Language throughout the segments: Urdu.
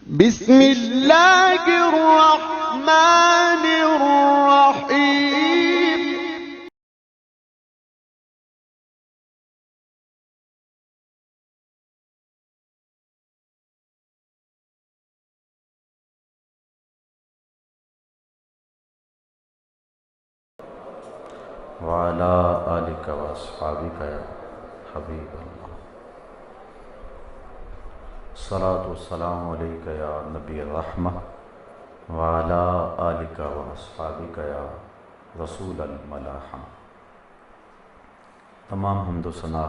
بسم اللہ الرحمن الرحیم وعلى آلك وأصحابك يا حبيب الله الصلاة والسلام عليك يا نبي الرحمة وعلى آلك وأصحابك يا رسول الملاحم۔ تمام حمد و ثنا،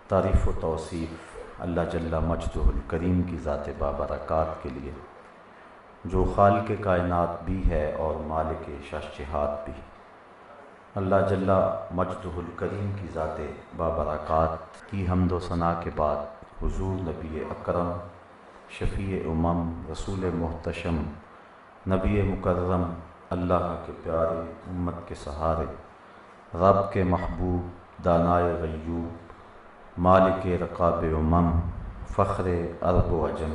تعریف و توصیف اللہ جل مجدہ الکریم کی ذات بابرکات کے لیے، جو خالق کائنات بھی ہے اور مالک ششجہات بھی۔ اللہ جل مجدہ الکریم کی ذات بابرکات کی حمد و ثنا کے بعد حضور نبی اکرم، شفیع امم، رسول محتشم، نبی مکرم، اللہ کے پیارے، امت کے سہارے، رب کے محبوب، دانائے غیوب، مالک رقاب امم، فخر عرب و عجم،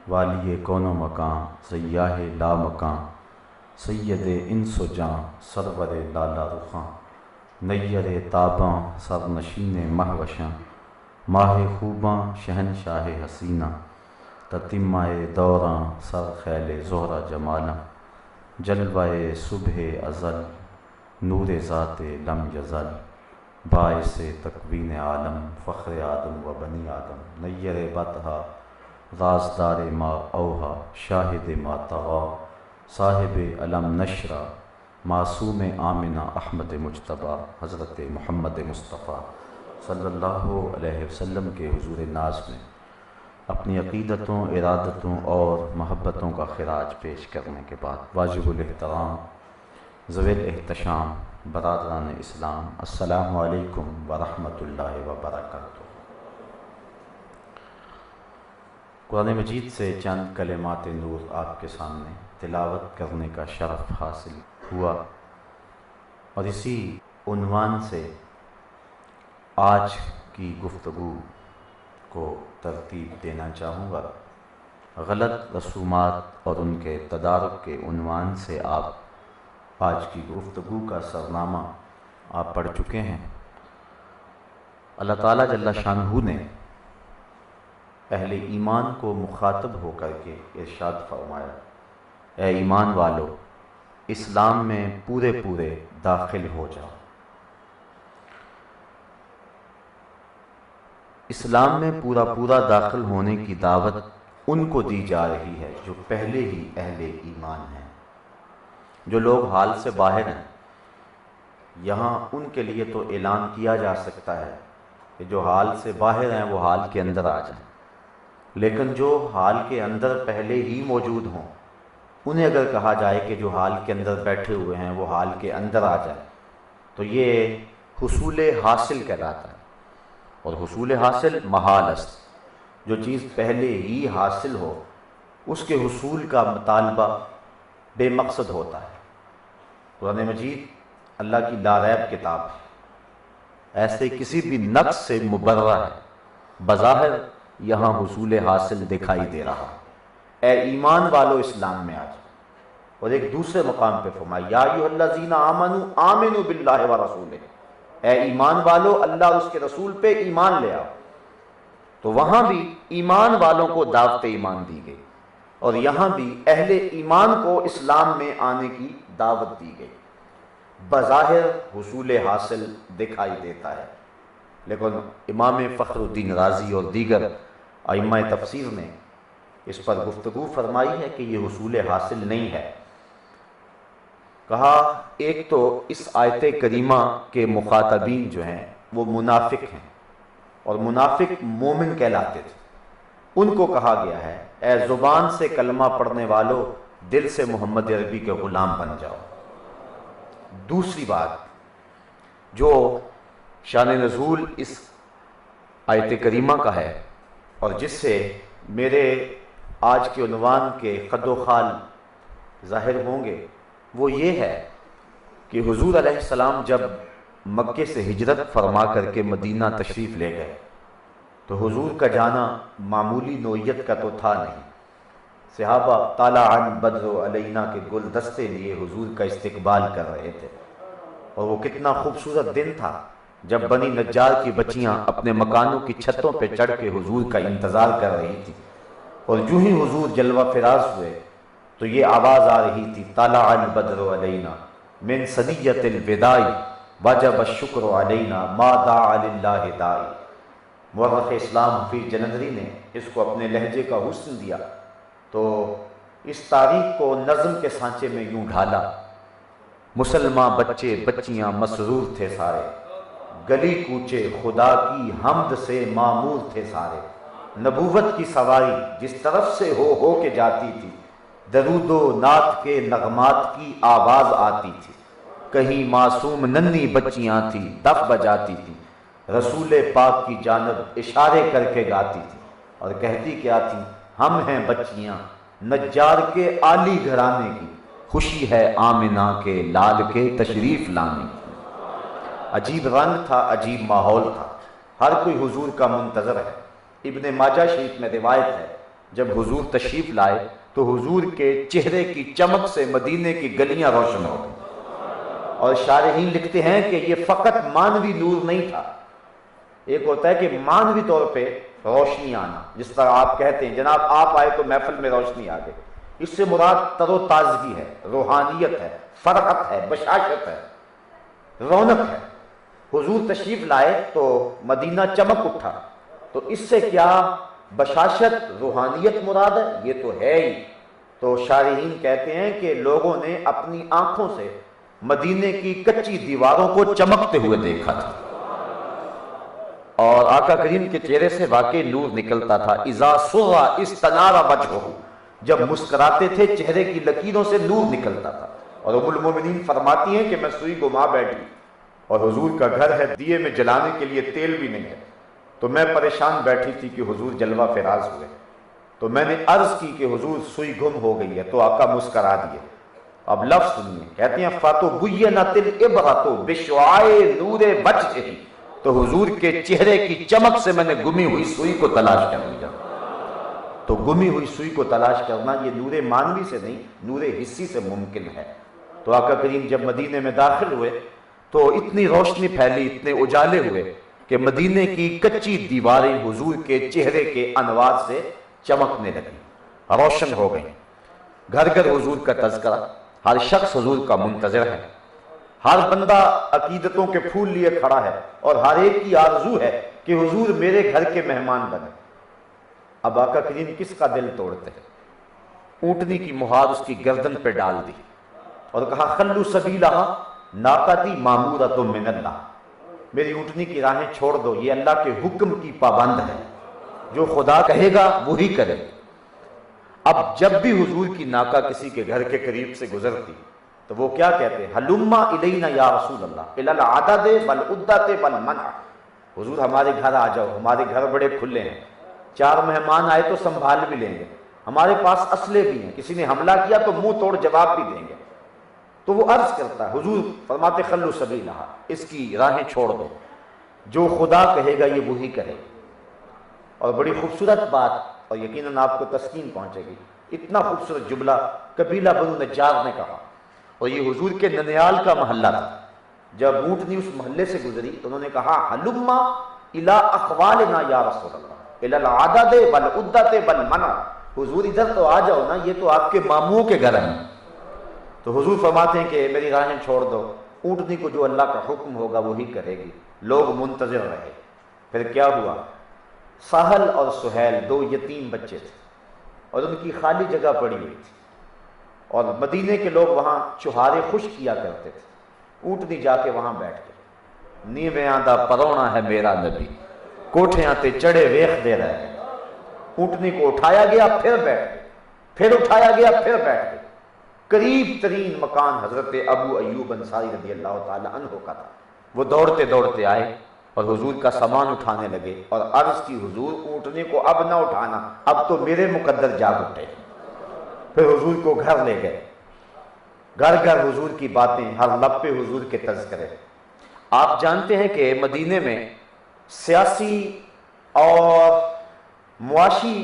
والی کون و مکان، سیاہ لا مکان، سید انس و جاں، سرور لالا رخاں، نیر تاباں، سرنشین مہوشاں، ماہ خوباں، شہنشاہ حسینہ، تتمہ دوراں، سر خیل زہرہ جمالاں، جلوہ صبح ازل، نور ذات لم یزل، باعث تکوین عالم، فخر آدم و بنی آدم، نیر بطحا، رازدار ما اوہا، شاہد ما طغا، صاحب علم نشرہ، معصوم آمنہ احمد مجتبیٰ، حضرت محمد مصطفیٰ صلی اللہ علیہ وسلم کے حضور ناز میں اپنی عقیدتوں، ارادتوں اور محبتوں کا خراج پیش کرنے کے بعد، واجب الاحترام، ذوی الاحتشام، برادران اسلام، السلام علیکم ورحمۃ اللہ وبرکاتہ۔ قرآن مجید سے چند کلمات نور آپ کے سامنے تلاوت کرنے کا شرف حاصل ہوا، اور اسی عنوان سے آج کی گفتگو کو ترتیب دینا چاہوں گا۔ غلط رسومات اور ان کے تدارک کے عنوان سے آپ آج کی گفتگو کا سرنامہ آپ پڑھ چکے ہیں۔ اللہ تعالیٰ جل شانہ نے اہل ایمان کو مخاطب ہو کر کے ارشاد فرمایا، اے ایمان والو، اسلام میں پورے پورے داخل ہو جاؤ۔ اسلام میں پورا پورا داخل ہونے کی دعوت ان کو دی جا رہی ہے جو پہلے ہی اہل ایمان ہیں۔ جو لوگ حال سے باہر ہیں، یہاں ان کے لیے تو اعلان کیا جا سکتا ہے کہ جو حال سے باہر ہیں وہ حال کے اندر آ جائیں، لیکن جو حال کے اندر پہلے ہی موجود ہوں، انہیں اگر کہا جائے کہ جو حال کے اندر بیٹھے ہوئے ہیں وہ حال کے اندر آ جائیں، تو یہ حصول حاصل کہلاتا ہے، اور حصول حاصل محال است۔ جو چیز پہلے ہی حاصل ہو اس کے حصول کا مطالبہ بے مقصد ہوتا ہے۔ قرآن مجید اللہ کی لاریب کتاب ہے، ایسے کسی بھی نقص سے مبرہ ہے، بظاہر یہاں حصول حاصل دکھائی دے رہا، اے ایمان والو اسلام میں آ جاؤ۔ اور ایک دوسرے مقام پہ فرمایا، یا ایھا الذین آمنوا آمنوا باللہ ورسولہ، اے ایمان والو اللہ اور اس کے رسول پہ ایمان لے آؤ۔ تو وہاں بھی ایمان والوں کو دعوت ایمان دی گئی، اور یہاں بھی اہل ایمان کو اسلام میں آنے کی دعوت دی گئی۔ بظاہر حصول حاصل دکھائی دیتا ہے، لیکن امام فخر الدین رازی اور دیگر ائمہ تفسیر نے اس پر گفتگو فرمائی ہے کہ یہ حصول حاصل نہیں ہے۔ کہا ایک تو اس آیت کریمہ کے مخاطبین جو ہیں وہ منافق ہیں، اور منافق مومن کہلاتے تھے، ان کو کہا گیا ہے اے زبان سے کلمہ پڑھنے والو، دل سے محمد عربی کے غلام بن جاؤ۔ دوسری بات جو شان نزول اس آیت کریمہ کا ہے، اور جس سے میرے آج کے عنوان کے خد و خال ظاہر ہوں گے، وہ یہ ہے کہ حضور علیہ السلام جب مکے سے ہجرت فرما کر کے مدینہ تشریف لے گئے، تو حضور کا جانا معمولی نوعیت کا تو تھا نہیں۔ صحابہ طالع البدر علینا کے گلدستے لیے حضور کا استقبال کر رہے تھے، اور وہ کتنا خوبصورت دن تھا جب بنی نجار کی بچیاں اپنے مکانوں کی چھتوں پہ چڑھ کے حضور کا انتظار کر رہی تھی، اور جو ہی حضور جلوہ فراز ہوئے تو یہ آواز آ رہی تھی، طالع البدر علینا من ثنیۃ الوداع وجب الشکر علینا ما دعا للہ داعی۔ مورخ اسلام حفیظ جلندری نے اس کو اپنے لہجے کا حسن دیا تو اس تاریخ کو نظم کے سانچے میں یوں ڈھالا: مسلمان بچے بچیاں مسرور تھے سارے، گلی کوچے خدا کی حمد سے معمور تھے سارے، نبوت کی سواری جس طرف سے ہو کے جاتی تھی، درود و نعت کے نغمات کی آواز آتی تھی، کہیں معصوم ننھی بچیاں تھی دف بجاتی تھی، رسول پاک کی جانب اشارے کر کے گاتی تھی، اور کہتی کیا تھی، ہم ہیں بچیاں نجار کے عالی گھرانے کی، خوشی ہے آمنہ کے لال کے تشریف لانے کی۔ عجیب رنگ تھا، عجیب ماحول تھا، ہر کوئی حضور کا منتظر ہے۔ ابن ماجہ شریف میں روایت ہے جب حضور تشریف لائے تو حضور کے چہرے کی چمک سے مدینے کی گلیاں روشن ہو گئیں، اور شارحین لکھتے ہیں کہ یہ فقط مانوی نور نہیں تھا، ایک ہوتا ہے کہ مانوی طور پہ روشنی آنا، جس طرح آپ کہتے ہیں جناب آپ آئے تو محفل میں روشنی آ گئی، اس سے مراد تر و تازگی ہے، روحانیت ہے، فرحت ہے، بشاشت ہے، رونق ہے۔ حضور تشریف لائے تو مدینہ چمک اٹھا، تو اس سے کیا بشاشت روحانیت مراد ہے؟ یہ تو ہے ہی۔ تو شارحین کہتے ہیں کہ لوگوں نے اپنی آنکھوں سے مدینے کی کچی دیواروں کو چمکتے ہوئے دیکھا تھا، اور آقا کریم کے چہرے سے واقعی نور نکلتا تھا۔ اذا سر استنار وجہہ، جب مسکراتے تھے چہرے کی لکیروں سے نور نکلتا تھا۔ اور ام المومنین فرماتی ہیں کہ میں سوئی گما بیٹھی اور حضور کا گھر ہے، دیے میں جلانے کے لیے تیل بھی نہیں ہے، تو میں پریشان بیٹھی تھی کہ حضور جلوہ فراز ہوئے، تو میں نے عرض کی کہ حضور سوئی گم ہو گئی ہے، تو آقا مسکرا دیے۔ اب لفظ سنیے، کہتے ہیں فَتُبُيَّنَتِ الْإِبْرَةُ بِشُعَاعِ نُورِ وَجْهِهِ، تو حضور کے چہرے کی چمک سے میں نے گمی ہوئی سوئی کو تلاش کر لیا۔ تو گمی ہوئی سوئی کو تلاش کرنا یہ نور مانوی سے نہیں، نور حسی سے ممکن ہے۔ تو آقا کریم جب مدینے میں داخل ہوئے تو اتنی روشنی پھیلی، اتنے اجالے ہوئے کہ مدینے کی کچی دیواریں حضور کے چہرے کے انوار سے چمکنے لگیں، روشن ہو گئیں۔ گھر گھر حضور کا تذکرہ، ہر شخص حضور کا منتظر ہے، ہر بندہ عقیدتوں کے پھول لیے کھڑا ہے، اور ہر ایک کی آرزو ہے کہ حضور میرے گھر کے مہمان بنے۔ اب آقا کریم کس کا دل توڑتے ہیں؟ اونٹنی کی مہار اس کی گردن پہ ڈال دی اور کہا خلو سبیلہا ناقتی مامورۃ من اللہ، میری اونٹنی کی راہیں چھوڑ دو، یہ اللہ کے حکم کی پابند ہے، جو خدا کہے گا وہی کرے۔ اب جب بھی حضور کی ناقہ کسی کے گھر کے قریب سے گزرتی تو وہ کیا کہتے ہیں؟ حلما الینا یا رسول اللہ الی العدد والعدۃ والمنع، حضور ہمارے گھر آ جاؤ، ہمارے گھر بڑے کھلے ہیں، 4 مہمان آئے تو سنبھال بھی لیں گے، ہمارے پاس اسلحے بھی ہیں، کسی نے حملہ کیا تو منہ توڑ جواب بھی دیں گے۔ تو وہ عرض کرتا ہے، حضور فرماتے خلو سبیلہ، اس کی راہیں چھوڑ دو، جو خدا کہے گا یہ وہی کرے۔ اور بڑی خوبصورت بات، اور یقیناً آپ کو تسکین پہنچے گی، اتنا خوبصورت جملہ قبیلہ بنو نجار نے کہا، اور یہ حضور کے ننیال کا محلہ تھا۔ جب اونٹنی اس محلے سے گزری تو انہوں نے کہا حلما الی اخوالنا یا رسول اللہ الی العدد والعدۃ والمنع، حضور ادھر تو آ جاؤ نا، یہ تو آپ کے ماموں کے گھر ہیں۔ تو حضور فرماتے ہیں کہ میری راہیں چھوڑ دو، اونٹنی کو جو اللہ کا حکم ہوگا وہی کرے گی۔ لوگ منتظر رہے۔ پھر کیا ہوا؟ سہل اور سہیل 2 یتیم بچے تھے، اور ان کی خالی جگہ پڑی ہوئی تھی، اور مدینے کے لوگ وہاں چوہارے خشک کیا کرتے تھے۔ اونٹنی جا کے وہاں بیٹھ گئی۔ نیویں آندہ پرونا ہے میرا نبی، کوٹھیاں تے چڑھے ویخ دے رہے ہیں۔ اونٹنی کو اٹھایا گیا، پھر بیٹھ گئے، پھر اٹھایا گیا، پھر بیٹھ گئے۔ قریب ترین مکان حضرت ابو ایوب انصاری رضی اللہ تعالی عنہ کا تھا۔ وہ دوڑتے دوڑتے آئے اور حضور کا سامان اٹھانے لگے، اور عرض کی حضور اونٹنی کو اب نہ اٹھانا، اب تو میرے مقدر جاگ اٹھے۔ پھر حضور کو گھر لے گئے، گھر گھر حضور کی باتیں، ہر لب پہ حضور کے تذکرے۔ آپ جانتے ہیں کہ مدینے میں سیاسی اور معاشی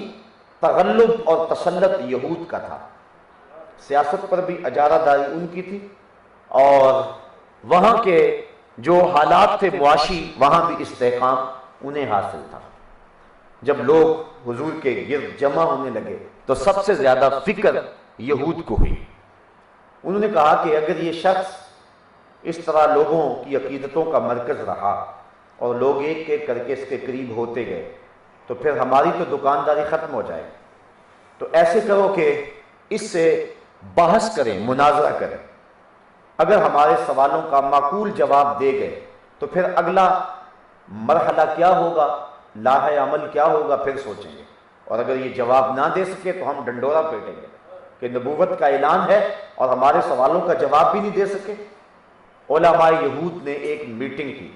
تغلب اور تسلط یہود کا تھا، سیاست پر بھی اجارہ داری ان کی تھی، اور وہاں کے جو حالات تھے معاشی وہاں بھی استحکام انہیں حاصل تھا۔ جب لوگ حضور کے گرد جمع ہونے لگے تو سب سے زیادہ فکر یہود کو ہوئی۔ انہوں نے کہا کہ اگر یہ شخص اس طرح لوگوں کی عقیدتوں کا مرکز رہا اور لوگ ایک ایک کر کے اس کے قریب ہوتے گئے تو پھر ہماری تو دکانداری ختم ہو جائے گی، تو ایسے کرو کہ اس سے بحث کریں، مناظرہ کریں، اگر ہمارے سوالوں کا معقول جواب دے گئے تو پھر اگلا مرحلہ کیا ہوگا، لاحِ عمل کیا ہوگا، پھر سوچیں گے، اور اگر یہ جواب نہ دے سکے تو ہم ڈنڈورا پیٹیں گے کہ نبوت کا اعلان ہے اور ہمارے سوالوں کا جواب بھی نہیں دے سکے۔ علماء یہود نے ایک میٹنگ کی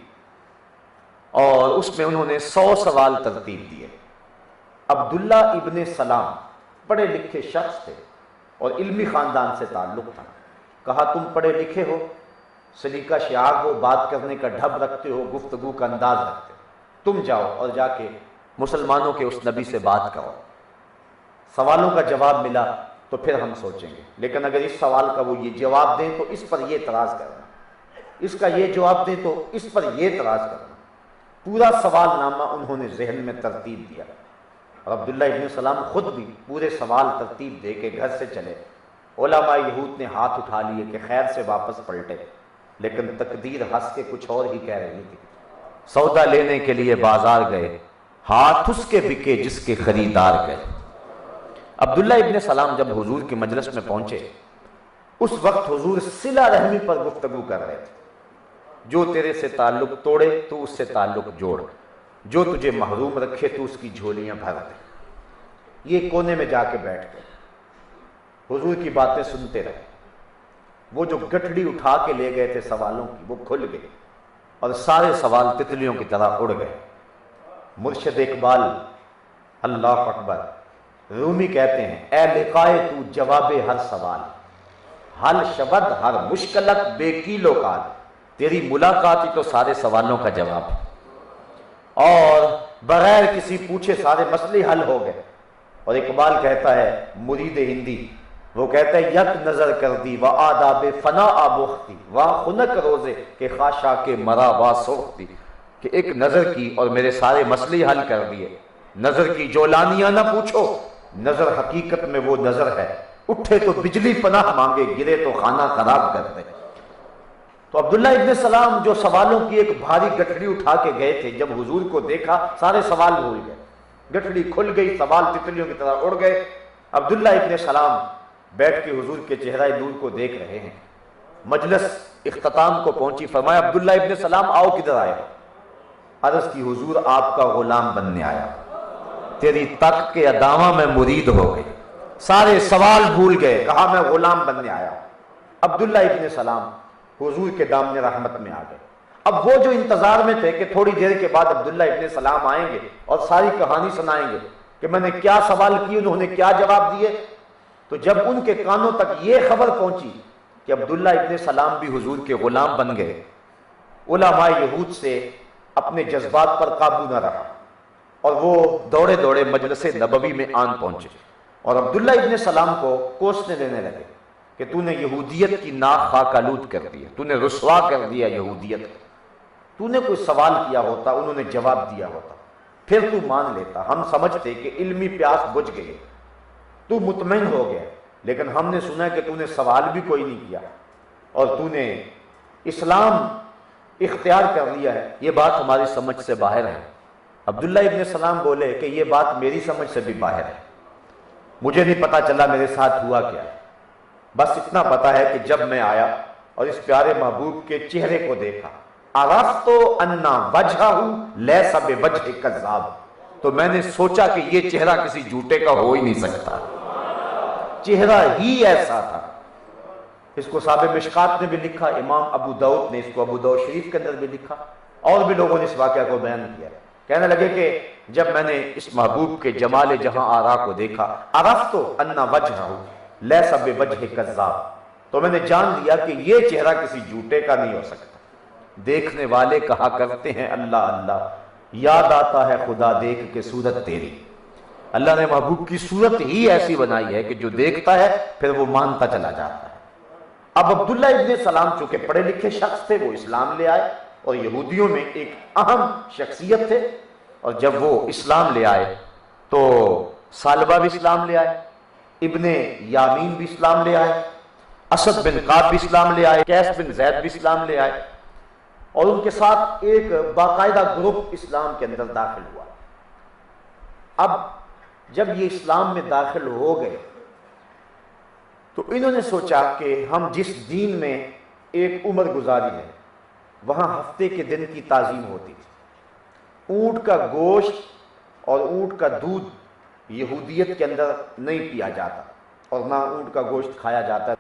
اور اس میں انہوں نے 100 سوال ترتیب دیے۔ عبداللہ ابن سلام پڑھے لکھے شخص تھے اور علمی خاندان سے تعلق تھا۔ کہا تم پڑھے لکھے ہو، سلیقہ شعار ہو، بات کرنے کا ڈھب رکھتے ہو، گفتگو کا انداز رکھتے ہو، تم جاؤ اور جا کے مسلمانوں کے اس نبی سے بات کرو، سوالوں کا جواب ملا تو پھر ہم سوچیں گے، لیکن اگر اس سوال کا وہ یہ جواب دیں تو اس پر یہ اعتراض کرنا، اس کا یہ جواب دیں تو اس پر یہ اعتراض کرنا۔ پورا سوال نامہ انہوں نے ذہن میں ترتیب دیا، اور عبداللہ ابن سلام خود بھی پورے سوال ترتیب دے کے گھر سے چلے۔ علماء یہود نے ہاتھ اٹھا لیے کہ خیر سے واپس پلٹے، لیکن تقدیر ہنس کے کچھ اور ہی کہہ رہی تھی۔ سودا لینے کے لیے بازار گئے، ہاتھ اس کے بکے جس کے خریدار گئے۔ عبداللہ ابن سلام جب حضور کے مجلس میں پہنچے، اس وقت حضور صلہ رحمی پر گفتگو کر رہے تھے۔ جو تیرے سے تعلق توڑے تو اس سے تعلق جوڑ، جو تجھے محروم رکھے تو اس کی جھولیاں بھر دے۔ یہ کونے میں جا کے بیٹھ گئے، حضور کی باتیں سنتے رہے۔ وہ جو گٹھڑی اٹھا کے لے گئے تھے سوالوں کی وہ کھل گئی اور سارے سوال تتلیوں کی طرح اڑ گئے۔ مرشد اقبال اللہ اکبر رومی کہتے ہیں، اے لقائے تو جواب ہر سوال، حل شود ہر مشکلت بے کیلو کال۔ تیری ملاقات ہی تو سارے سوالوں کا جواب، اور بغیر کسی پوچھے سارے مسئلے حل ہو گئے۔ اور اقبال کہتا ہے، مرید ہندی، وہ کہتا ہے یک نظر کر دی و آداب فنا آبختی و خنک روزے کہ خاشا کے مرا وا سوختی، کہ ایک نظر کی اور میرے سارے مسئلے حل کر دیے۔ نظر کی جولانیاں نہ پوچھو، نظر حقیقت میں وہ نظر ہے، اٹھے تو بجلی پناہ مانگے، گرے تو خانہ خراب کر دے۔ تو عبداللہ ابن سلام جو سوالوں کی ایک بھاری گٹھڑی اٹھا کے گئے تھے، جب حضور کو دیکھا سارے سوال بھول گئے، گٹھڑی کھل گئی، سوال تتلیوں کی طرح اڑ گئے۔ عبداللہ ابن سلام بیٹھ کے حضور کے چہرہ نور کو دیکھ رہے ہیں۔ مجلس اختتام کو پہنچی، فرمایا عبداللہ ابن سلام آؤ کدھر آئے؟ عرض کی حضور آپ کا غلام بننے آیا، تیری تک کے ادامہ میں مرید ہو گئی، سارے سوال بھول گئے، کہا میں غلام بننے آیا۔ عبداللہ ابن سلام حضور کے دامن رحمت میں آ گئے۔ اب وہ جو انتظار میں تھے کہ تھوڑی دیر کے بعد عبداللہ ابن سلام آئیں گے اور ساری کہانی سنائیں گے کہ میں نے کیا سوال کی، انہوں نے کیا جواب دیے، تو جب ان کے کانوں تک یہ خبر پہنچی کہ عبداللہ ابن سلام بھی حضور کے غلام بن گئے، علماء یہود سے اپنے جذبات پر قابو نہ رہا اور وہ دوڑے دوڑے مجلس نبوی میں آن پہنچے اور عبداللہ ابن سلام کو کوسنے دینے لگے کہ تو نے یہودیت کی ناک خاک آلود کر دی، تو نے رسوا کر دیا یہودیت، تو نے کوئی سوال کیا ہوتا انہوں نے جواب دیا ہوتا پھر تو مان لیتا، ہم سمجھتے کہ علمی پیاس بجھ گئی، تو مطمئن ہو گیا، لیکن ہم نے سنا کہ تو نے سوال بھی کوئی نہیں کیا اور تو نے اسلام اختیار کر لیا ہے، یہ بات ہماری سمجھ سے باہر ہے۔ عبداللہ ابن سلام بولے کہ یہ بات میری سمجھ سے بھی باہر ہے، مجھے نہیں پتا چلا میرے ساتھ ہوا کیا، بس اتنا پتا ہے کہ جب میں آیا اور اس پیارے محبوب کے چہرے کو دیکھا، عرفت انا وجہہ لیس بوجہ کذاب، تو میں نے سوچا کہ یہ چہرہ کسی جھوٹے کا ہو ہی نہیں سکتا، چہرہ ہی ایسا تھا۔ اس کو صاحب مشکات نے بھی لکھا، امام ابو داؤد نے اس کو ابو داؤد شریف کے اندر بھی لکھا، اور بھی لوگوں نے اس واقعہ کو بیان کیا، کہنے لگے کہ جب میں نے اس محبوب کے جمال جہاں آرا کو دیکھا، عرفت انا وجہہ لیس بوجہ کذاب، تو میں نے جان لیا کہ یہ چہرہ کسی جھوٹے کا نہیں ہو سکتا۔ دیکھنے والے کہا کرتے ہیں اللہ اللہ، یاد آتا ہے خدا دیکھ کے صورت تیری. اللہ نے محبوب کی صورت ہی ایسی بنائی ہے کہ جو دیکھتا ہے پھر وہ مانتا چلا جاتا ہے. اب عبداللہ ابن سلام چونکہ پڑھے لکھے شخص تھے، وہ اسلام لے آئے اور یہودیوں میں ایک اہم شخصیت تھے، اور جب وہ اسلام لے آئے تو سالبہ بھی اسلام لے آئے، ابن یامین بھی اسلام لے آئے، اسد بن قعب بھی اسلام لے آئے، قیس بن زید بھی اسلام لے آئے، اور ان کے ساتھ ایک باقاعدہ گروپ اسلام کے اندر داخل ہوا. اب جب یہ اسلام میں داخل ہو گئے تو انہوں نے سوچا کہ ہم جس دین میں ایک عمر گزاری ہے وہاں ہفتے کے دن کی تعظیم ہوتی تھی. اونٹ کا گوشت اور اونٹ کا دودھ یہودیت کے اندر نہیں پیا جاتا اور نہ اونٹ کا گوشت کھایا جاتا.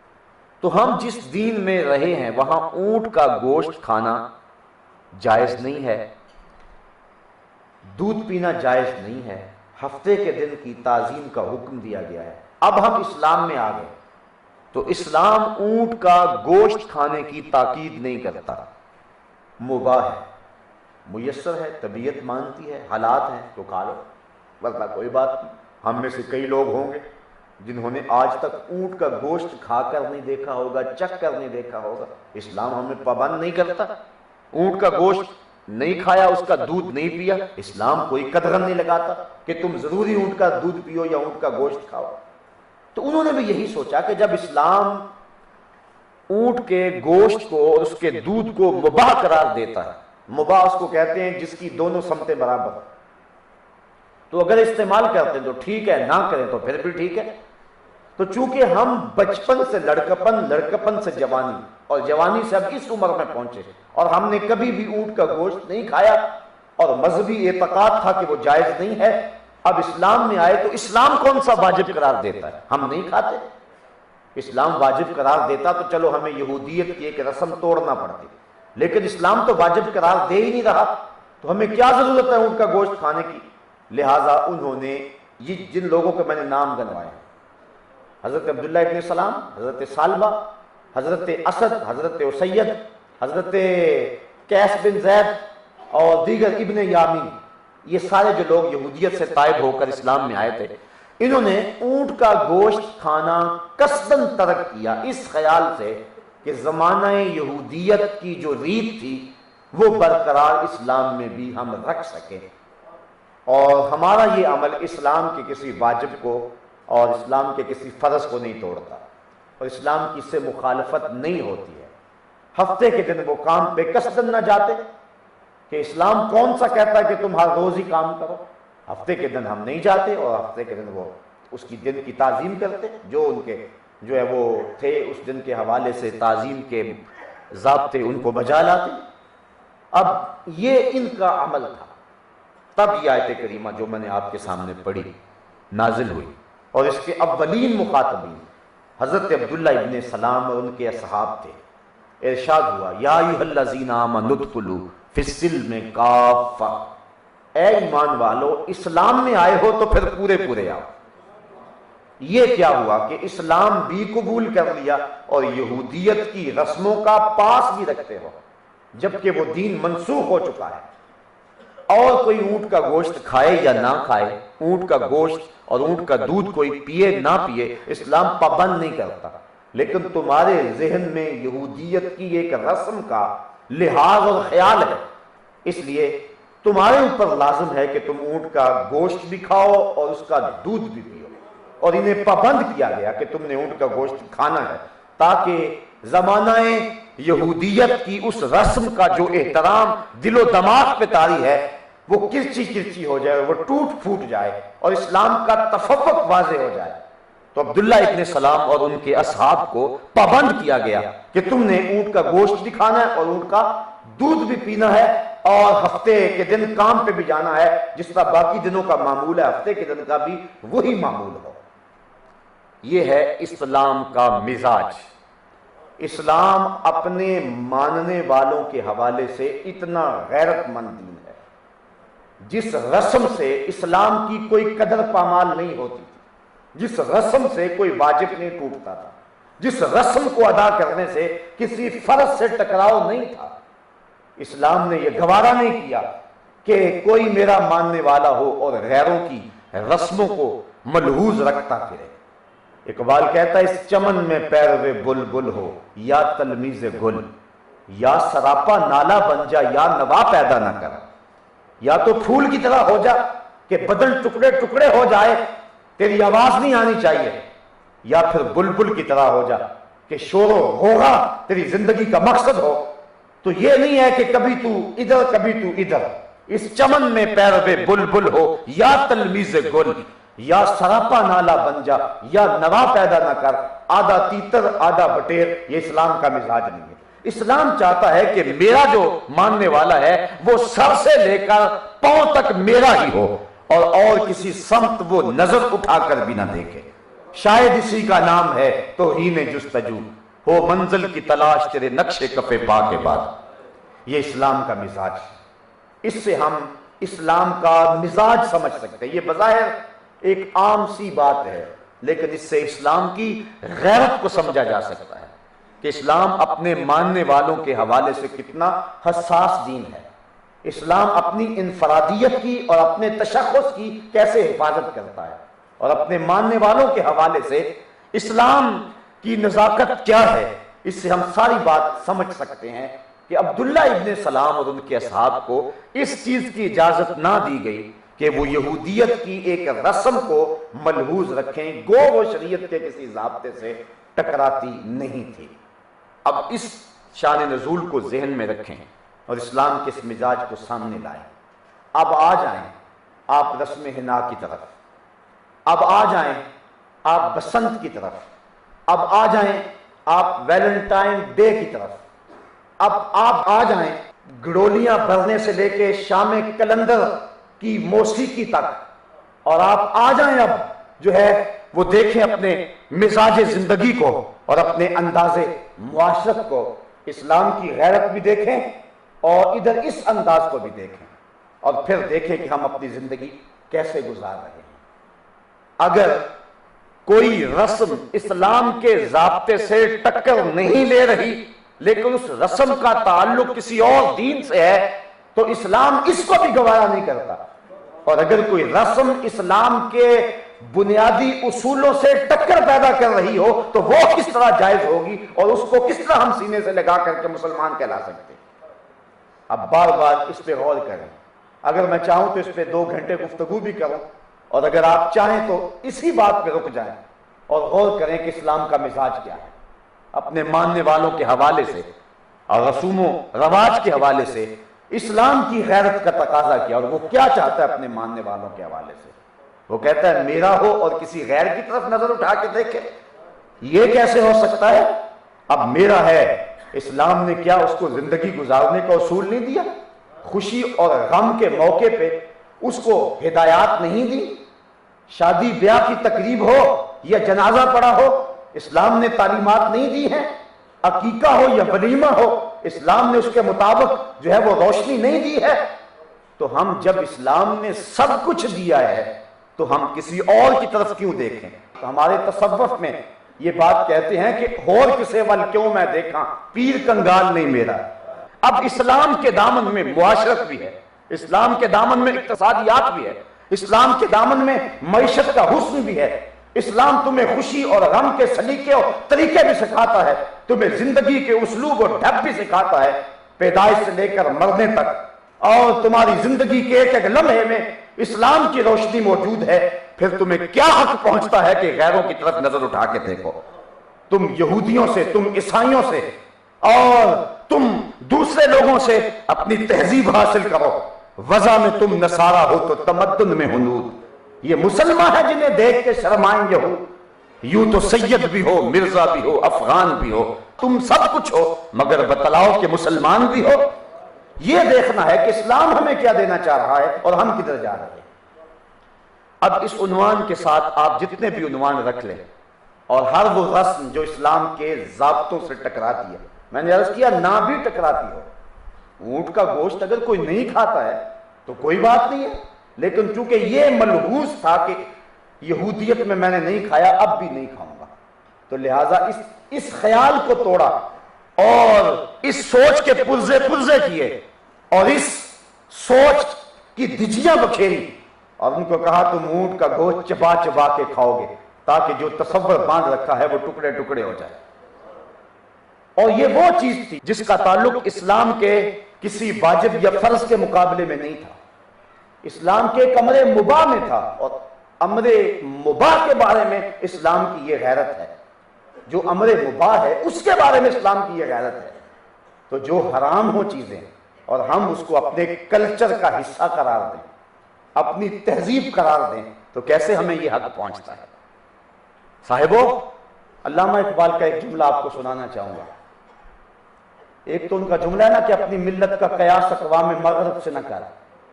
تو ہم جس دین میں رہے ہیں وہاں اونٹ کا گوشت کھانا جائز نہیں ہے، دودھ پینا جائز نہیں ہے، ہفتے کے دن کی تعظیم کا حکم دیا گیا ہے. اب ہم اسلام میں آ گئے تو اسلام اونٹ کا گوشت کھانے کی تاکید نہیں کرتا، مباح ہے، میسر ہے، طبیعت مانتی ہے، حالات ہیں تو کھا لو، ورنہ کوئی بات نہیں. ہم میں سے کئی لوگ ہوں گے جنہوں نے آج تک اونٹ کا گوشت کھا کر نہیں دیکھا ہوگا، چکھ کر نہیں دیکھا ہوگا. اسلام ہمیں پابند نہیں کرتا، اونٹ کا گوشت نہیں کھایا، اس کا دودھ نہیں پیا، اسلام کوئی قدغن نہیں لگاتا کہ تم ضروری اونٹ کا دودھ پیو یا اونٹ کا گوشت کھاؤ. تو انہوں نے بھی یہی سوچا کہ جب اسلام اونٹ کے گوشت کو اور اس کے دودھ کو مباح قرار دیتا ہے، مباح اس کو کہتے ہیں جس کی دونوں سمتیں برابر ہیں، تو اگر استعمال کرتے ہیں تو ٹھیک ہے، نہ کریں تو پھر بھی ٹھیک ہے. تو چونکہ ہم بچپن سے لڑکپن، لڑکپن سے جوانی اور جوانی سے اب اس عمر میں پہنچے اور ہم نے کبھی بھی اونٹ کا گوشت نہیں کھایا اور مذہبی اعتقاد تھا کہ وہ جائز نہیں ہے، اب اسلام میں آئے تو اسلام کون سا واجب قرار دیتا ہے؟ ہم نہیں کھاتے. اسلام واجب قرار دیتا تو چلو ہمیں یہودیت کی ایک رسم توڑنا پڑتی، لیکن اسلام تو واجب قرار دے ہی نہیں رہا، تو ہمیں کیا ضرورت ہے اونٹ کا گوشت کھانے کی. لہٰذا انہوں نے یہ جن لوگوں کے میں نے نام گنوائے، حضرت عبداللہ ابن سلام، حضرت سالبہ، حضرت اسد، حضرت اسید، حضرت قیس بن زید اور دیگر ابن یامین، یہ سارے جو لوگ یہودیت سے تائب ہو کر اسلام میں آئے تھے، انہوں نے اونٹ کا گوشت کھانا قصداً ترک کیا اس خیال سے کہ زمانہ یہودیت کی جو ریت تھی وہ برقرار اسلام میں بھی ہم رکھ سکیں، اور ہمارا یہ عمل اسلام کے کسی واجب کو اور اسلام کے کسی فرض کو نہیں توڑتا اور اسلام کی اس سے مخالفت نہیں ہوتی ہے. ہفتے کے دن وہ کام پہ قصداً نہ جاتے کہ اسلام کون سا کہتا ہے کہ تم ہر روز ہی کام کرو. ہفتے کے دن ہم نہیں جاتے اور ہفتے کے دن وہ اس کی دن کی تعظیم کرتے، جو ان کے جو ہے وہ تھے اس دن کے حوالے سے تعظیم کے ضابطے ان کو بجا لاتے. اب یہ ان کا عمل تھا. تب یہ آیت کریمہ جو میں نے آپ کے سامنے پڑھی نازل ہوئی اور اس کے اولین مخاطبین حضرت عبداللہ ابن سلام اور ان کے اصحاب تھے. ارشاد ہوا یا ایھا الذین آمنوا ادخلوا فی السلم کافہ، اے ایمان والو اسلام میں آئے ہو تو پھر پورے پورے آؤ. یہ کیا ہوا کہ اسلام بھی قبول کر لیا اور یہودیت کی رسموں کا پاس بھی رکھتے ہو، جبکہ وہ دین منسوخ ہو چکا ہے. اور کوئی اونٹ کا گوشت کھائے یا نہ کھائے، اونٹ کا گوشت اور اونٹ کا دودھ کوئی پیے نہ پیے، اسلام پابند نہیں کرتا، لیکن تمہارے ذہن میں یہودیت کی ایک رسم کا لحاظ اور خیال ہے، اس لیے تمہارے اوپر لازم ہے کہ تم اونٹ کا گوشت بھی کھاؤ اور اس کا دودھ بھی پیو. اور انہیں پابند کیا گیا کہ تم نے اونٹ کا گوشت کھانا ہے تاکہ زمانہ یہودیت کی اس رسم کا جو احترام دل و دماغ پہ طاری ہے وہ کرچی کرچی ہو جائے، وہ ٹوٹ پھوٹ جائے اور اسلام کا تفوق واضح ہو جائے. تو عبداللہ ابن سلام اور ان کے اصحاب کو پابند کیا گیا کہ تم نے اونٹ کا گوشت بھی کھانا ہے اور اونٹ کا دودھ بھی پینا ہے اور ہفتے کے دن کام پہ بھی جانا ہے، جس طرح باقی دنوں کا معمول ہے ہفتے کے دن کا بھی وہی معمول ہو. یہ ہے اسلام کا مزاج. اسلام اپنے ماننے والوں کے حوالے سے اتنا غیرت مند دین ہے جس رسم سے اسلام کی کوئی قدر پامال نہیں ہوتی تھی، جس رسم سے کوئی واجب نہیں ٹوٹتا تھا، جس رسم کو ادا کرنے سے کسی فرض سے ٹکراؤ نہیں تھا. اسلام نے یہ گوارا نہیں کیا کہ کوئی میرا ماننے والا ہو اور غیروں کی رسموں کو ملحوظ رکھتا پھرے۔ اقبال کہتا ہے اس چمن میں پیروے بلبل ہو یا تلمیذ گل، یا سراپا نالا بن جا یا نوا پیدا نہ کر، یا تو پھول کی طرح ہو جا کہ بدن ٹکڑے ٹکڑے ہو جائے تیری آواز نہیں آنی چاہیے، یا پھر بلبل کی طرح ہو جا کہ شور و غوغا تیری زندگی کا مقصد ہو۔ تو یہ نہیں ہے کہ کبھی تو ادھر کبھی تو ادھر، اس چمن میں پیروے بلبل ہو یا تلمیذ گل، یا سراپا نالا بن جا یا نوا پیدا نہ کر، آدھا تیتر آدھا بٹیر، یہ اسلام کا مزاج نہیں ہے۔ اسلام چاہتا ہے کہ میرا جو ماننے والا ہے وہ سر سے لے کر پاؤں تک میرا ہی ہو، اور کسی سمت وہ نظر اٹھا کر بھی نہ دیکھے۔ شاید اسی کا نام ہے توہین جستجو، ہو منزل کی تلاش تیرے نقش کفے پا کے بعد۔ یہ اسلام کا مزاج ہے، اس سے ہم اسلام کا مزاج سمجھ سکتے ہیں۔ یہ بظاہر ایک عام سی بات ہے، لیکن اس سے اسلام کی غیرت کو سمجھا جا سکتا ہے کہ اسلام اپنے ماننے والوں کے حوالے سے کتنا حساس دین ہے، اسلام اپنی انفرادیت کی اور اپنے تشخص کی کیسے حفاظت کرتا ہے، اور اپنے ماننے والوں کے حوالے سے اسلام کی نزاکت کیا ہے۔ اس سے ہم ساری بات سمجھ سکتے ہیں کہ عبداللہ ابن سلام اور ان کے اصحاب کو اس چیز کی اجازت نہ دی گئی کہ وہ یہودیت کی ایک رسم کو ملحوظ رکھیں، گو وہ شریعت کے کسی ضابطے سے ٹکراتی نہیں تھی۔ اب اس شان نزول کو ذہن میں رکھیں اور اسلام کے اس مزاج کو سامنے لائیں۔ اب آ جائیں آپ رسم حنا کی طرف، اب آ جائیں آپ بسنت کی طرف، اب آ جائیں آپ ویلنٹائن ڈے کی طرف، اب آپ آ جائیں گڑولیاں بھرنے سے لے کے شام کلندر کی موسیقی تک، اور آپ آ جائیں اب جو ہے وہ دیکھیں اپنے مزاج زندگی کو اور اپنے انداز معاشرت کو، اسلام کی غیرت بھی دیکھیں اور ادھر اس انداز کو بھی دیکھیں، اور پھر دیکھیں کہ ہم اپنی زندگی کیسے گزار رہے ہیں۔ اگر کوئی رسم اسلام کے ضابطے سے ٹکر نہیں لے رہی لیکن اس رسم کا تعلق کسی اور دین سے ہے تو اسلام اس کو بھی گوارا نہیں کرتا، اور اگر کوئی رسم اسلام کے بنیادی اصولوں سے ٹکر پیدا کر رہی ہو تو وہ کس طرح جائز ہوگی اور اس کو کس طرح ہم سینے سے لگا کر کے مسلمان کہلا سکتے ہیں۔ اب بار بار اس پہ غور کریں، اگر میں چاہوں تو اس پہ 2 گھنٹے گفتگو بھی کروں، اور اگر آپ چاہیں تو اسی بات پہ رک جائیں اور غور کریں کہ اسلام کا مزاج کیا ہے، اپنے ماننے والوں کے حوالے سے اور رسوم و رواج کے حوالے سے اسلام کی غیرت کا تقاضا کیا، اور وہ کیا چاہتا ہے اپنے ماننے والوں کے حوالے سے۔ وہ کہتا ہے میرا ہو اور کسی غیر کی طرف نظر اٹھا کے دیکھے، یہ کیسے ہو سکتا ہے؟ اب میرا ہے، اسلام نے کیا اس کو زندگی گزارنے کا اصول نہیں دیا؟ خوشی اور غم کے موقع پہ اس کو ہدایات نہیں دی؟ شادی بیاہ کی تقریب ہو یا جنازہ پڑا ہو، اسلام نے تعلیمات نہیں دی ہیں؟ عقیقہ ہو یا ولیمہ ہو، اسلام نے اس کے مطابق جو ہے وہ روشنی نہیں دی ہے؟ تو ہم جب اسلام نے سب کچھ دیا ہے تو ہم کسی اور کی طرف کیوں دیکھیں؟ تو ہمارے تصوف میں یہ بات کہتے ہیں کہ اور کسے ول کیوں میں دیکھاں، پیر کنگال نہیں میرا۔ اب اسلام کے دامن میں معاشرت بھی ہے، اسلام کے دامن میں اقتصادیات بھی ہے، اسلام کے دامن میں معیشت کا حسن بھی ہے۔ اسلام تمہیں خوشی اور غم کے سلیقے اور طریقے بھی سکھاتا ہے، تمہیں زندگی کے اسلوب اور ڈھب بھی سکھاتا ہے، پیدائش سے لے کر مرنے تک، اور تمہاری زندگی کے ایک ایک لمحے میں اسلام کی روشنی موجود ہے۔ پھر تمہیں کیا حق پہنچتا ہے کہ غیروں کی طرف نظر اٹھا کے دیکھو؟ تم یہودیوں سے، تم عیسائیوں سے اور تم دوسرے لوگوں سے اپنی تہذیب حاصل کرو، وضع میں تم نصارہ ہو تو تمدن میں ہنود۔ یہ مسلمان ہے جنہیں دیکھ کے شرمائیں یہود، یوں تو سید بھی ہو، مرزا بھی ہو، افغان بھی ہو، تم سب کچھ ہو مگر بتلاؤ کہ مسلمان بھی ہو۔ یہ دیکھنا ہے کہ اسلام ہمیں کیا دینا چاہ رہا ہے اور ہم کدھر جا رہے ہیں۔ اب اس عنوان کے ساتھ آپ جتنے بھی عنوان رکھ لیں، اور ہر وہ رسم جو اسلام کے ضابطوں سے ٹکراتی ہے، میں نے عرض کیا نہ بھی ٹکراتی ہو، اونٹ کا گوشت اگر کوئی نہیں کھاتا ہے تو کوئی بات نہیں ہے، لیکن چونکہ یہ ملحوظ تھا کہ یہودیت میں نے نہیں کھایا، اب بھی نہیں کھاؤں گا، تو لہٰذا اس خیال کو توڑا اور اس سوچ کے پرزے کیے، اور اس سوچ کی دھجیاں بکھیری اور ان کو کہا تم اونٹ کا گوشت چبا چبا کے کھاؤ گے تاکہ جو تصور باندھ رکھا ہے وہ ٹکڑے ٹکڑے ہو جائے. اور یہ وہ چیز تھی جس کا تعلق اسلام کے کسی واجب یا فرض کے مقابلے میں نہیں تھا. اسلام کے ایک امر مباح میں تھا اور امر مباح کے بارے میں اسلام کی یہ غیرت ہے. جو امر مباح ہے اس کے بارے میں اسلام کی یہ غیرت ہے. تو جو حرام ہو چیزیں اور ہم اس کو اپنے کلچر کا حصہ قرار دیں, اپنی تہذیب قرار دیں, تو کیسے ہمیں یہ حق پہنچتا ہے؟ صاحبو, علامہ اقبال کا ایک جملہ آپ کو سنانا چاہوں گا. ایک تو ان کا جملہ ہے نا کہ اپنی ملت کا قیاس اقوام مغرب سے نہ کر,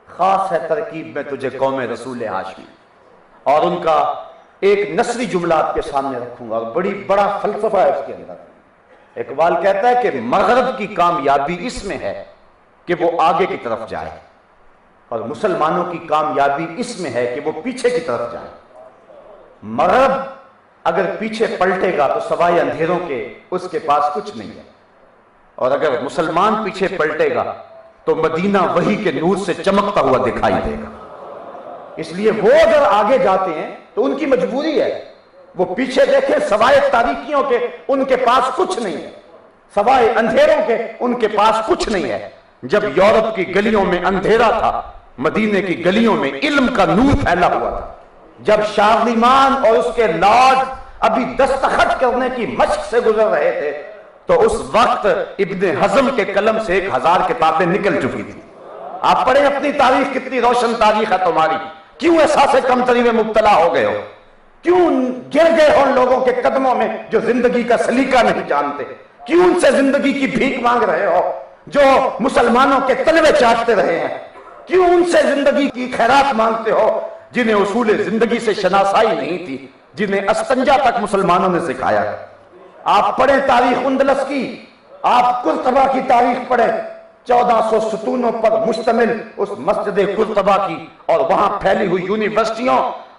خاص ہے ترکیب میں تجھے قوم رسول ہاشمی. اور ان کا ایک نثری جملہ آپ کے سامنے رکھوں گا, بڑا فلسفہ ہے اس کے اندر. اقبال کہتا ہے کہ مغرب کی کامیابی اس میں ہے کہ وہ آگے کی طرف جائے اور مسلمانوں کی کامیابی اس میں ہے کہ وہ پیچھے کی طرف جائے. مغرب اگر پیچھے پلٹے گا تو سوائے اندھیروں کے اس کے پاس کچھ نہیں ہے, اور اگر مسلمان پیچھے پلٹے گا تو مدینہ وحی کے نور سے چمکتا ہوا دکھائی دے گا. اس لیے وہ اگر آگے جاتے ہیں تو ان کی مجبوری ہے, وہ پیچھے دیکھیں سوائے تاریکیوں کے ان کے پاس کچھ نہیں ہے, سوائے اندھیروں کے ان کے پاس کچھ نہیں ہے. جب یورپ کی گلیوں میں اندھیرا تھا, مدینے کی گلیوں میں علم کا نور پھیلا ہوا تھا. جب شارلمان اور اس کے لارڈ ابھی دستخط کرنے کی مشق سے گزر رہے تھے تو اس وقت ابن حزم کے قلم سے 1000 کتابیں نکل چکی تھی. آپ پڑھیں اپنی تاریخ, کتنی روشن تاریخ ہے تمہاری. کیوں احساس کمتری میں مبتلا ہو گئے ہو؟ کیوں گر گئے ہو ان لوگوں کے قدموں میں جو زندگی کا سلیقہ نہیں جانتے؟ کیوں ان سے زندگی کی بھیک مانگ رہے ہو جو مسلمانوں کے تلوے چاٹتے رہے ہیں؟ کیوں ان سے زندگی کی خیرات مانگتے ہو جنہیں اصول زندگی سے شناسائی نہیں تھی, جنہیں استنجا تک مسلمانوں نے سکھایا؟ آپ پڑھیں تاریخ اندلس کی, آپ قرطبہ کی تاریخ پڑھیں, 1400 ستونوں پر مشتمل اس مسجد قرطبہ کی اور وہاں پھیلی ہوئی یونیورسٹیوں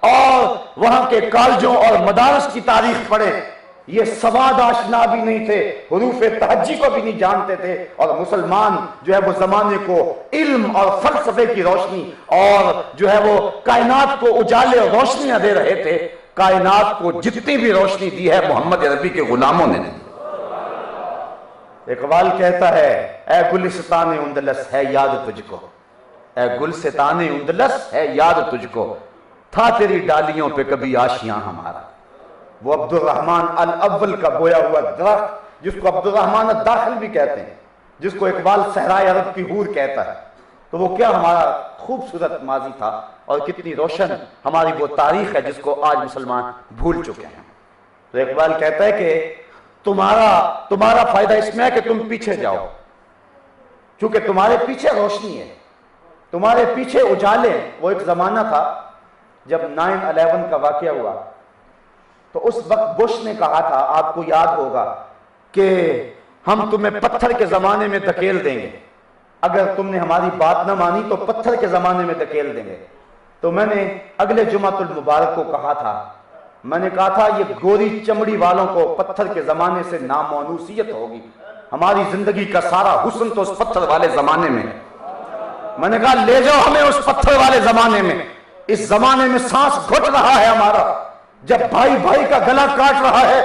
اور وہاں کے کالجوں اور مدارس کی تاریخ پڑھیں. یہ سواد آشنا بھی نہیں تھے, حروف تہجی کو بھی نہیں جانتے تھے, اور مسلمان جو ہے وہ زمانے کو علم اور فلسفے کی روشنی اور جو ہے وہ کائنات کو اجالے اور روشنیاں دے رہے تھے. کائنات کو جتنی بھی روشنی دی ہے محمد عربی کے غلاموں نے دی. اقبال کہتا ہے اے گلستان اندلس ہے یاد تجھ کو, اے گلستان اندلس ہے یاد تجھ کو, تھا تیری ڈالیوں پہ کبھی آشیاں ہمارا. وہ عبد الرحمن الاول کا بویا ہوا درخت جس کو عبد الرحمن الداخل بھی کہتے ہیں, جس کو اقبال صحرائے عرب کی حور کہتا ہے, تو وہ کیا ہمارا خوبصورت ماضی تھا اور کتنی روشن ہماری وہ تاریخ ہے جس کو آج مسلمان بھول چکے ہیں. تو اقبال کہتا ہے کہ تمہارا فائدہ اس میں ہے کہ تم پیچھے جاؤ, چونکہ تمہارے پیچھے روشنی ہے, تمہارے پیچھے اجالے. وہ ایک زمانہ تھا جب 9/11 کا واقعہ ہوا تو اس وقت بش نے کہا تھا, آپ کو یاد ہوگا, کہ ہم تمہیں پتھر کے زمانے میں دھکیل دیں گے, اگر تم نے ہماری بات نہ مانی تو پتھر کے زمانے میں دھکیل دیں گے. تو میں نے اگلے جمعۃ المبارک کو کہا تھا, میں نے کہا تھا یہ گوری چمڑی والوں کو پتھر کے زمانے سے نامونوسیت ہوگی, ہماری زندگی کا سارا حسن تو اس پتھر والے زمانے میں. میں نے کہا لے جاؤ ہمیں اس پتھر والے زمانے میں, اس زمانے میں سانس گھٹ رہا ہے ہمارا, جب بھائی بھائی کا گلا کاٹ رہا ہے,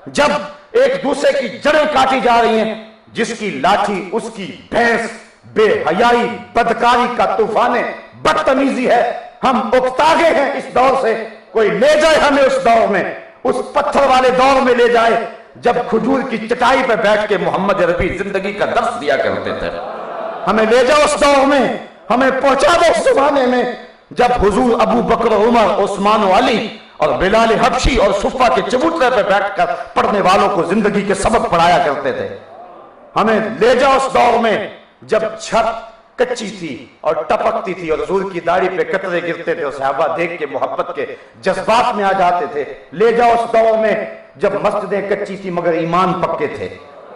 جب ایک دوسرے کی جڑیں کاٹی جا رہی ہیں, جس کی لاٹھی اس کی بھینس, بے حیائی بدکاری کا طوفان بدتمیزی ہے. ہم اکتا گئے ہیں اس دور سے, کوئی لے جائے ہمیں اس دور میں, اس پتھر والے دور میں لے جائے جب کھجور کی چٹائی پہ بیٹھ کے محمد عربی زندگی کا درس دیا کرتے تھے. ہمیں لے جاؤ اس دور میں, ہمیں پہنچا دو اس زمانے میں جب حضور ابو بکر, عمر, عثمان و علی اور بلال حبشی اور صفہ کے چبوترے پہ بیٹھ کر پڑھنے والوں کو زندگی کے سبق پڑھایا کرتے تھے. ہمیں لے جاؤ اس دور میں جب چھت کچی تھی اور ٹپکتی تھی اور حضور کی داڑھی پہ قطرے گرتے تھے اور صحابہ دیکھ کے محبت کے جذبات میں آ جاتے تھے. لے جاؤ اس دور میں جب مسجدیں کچی تھی مگر ایمان پکے تھے.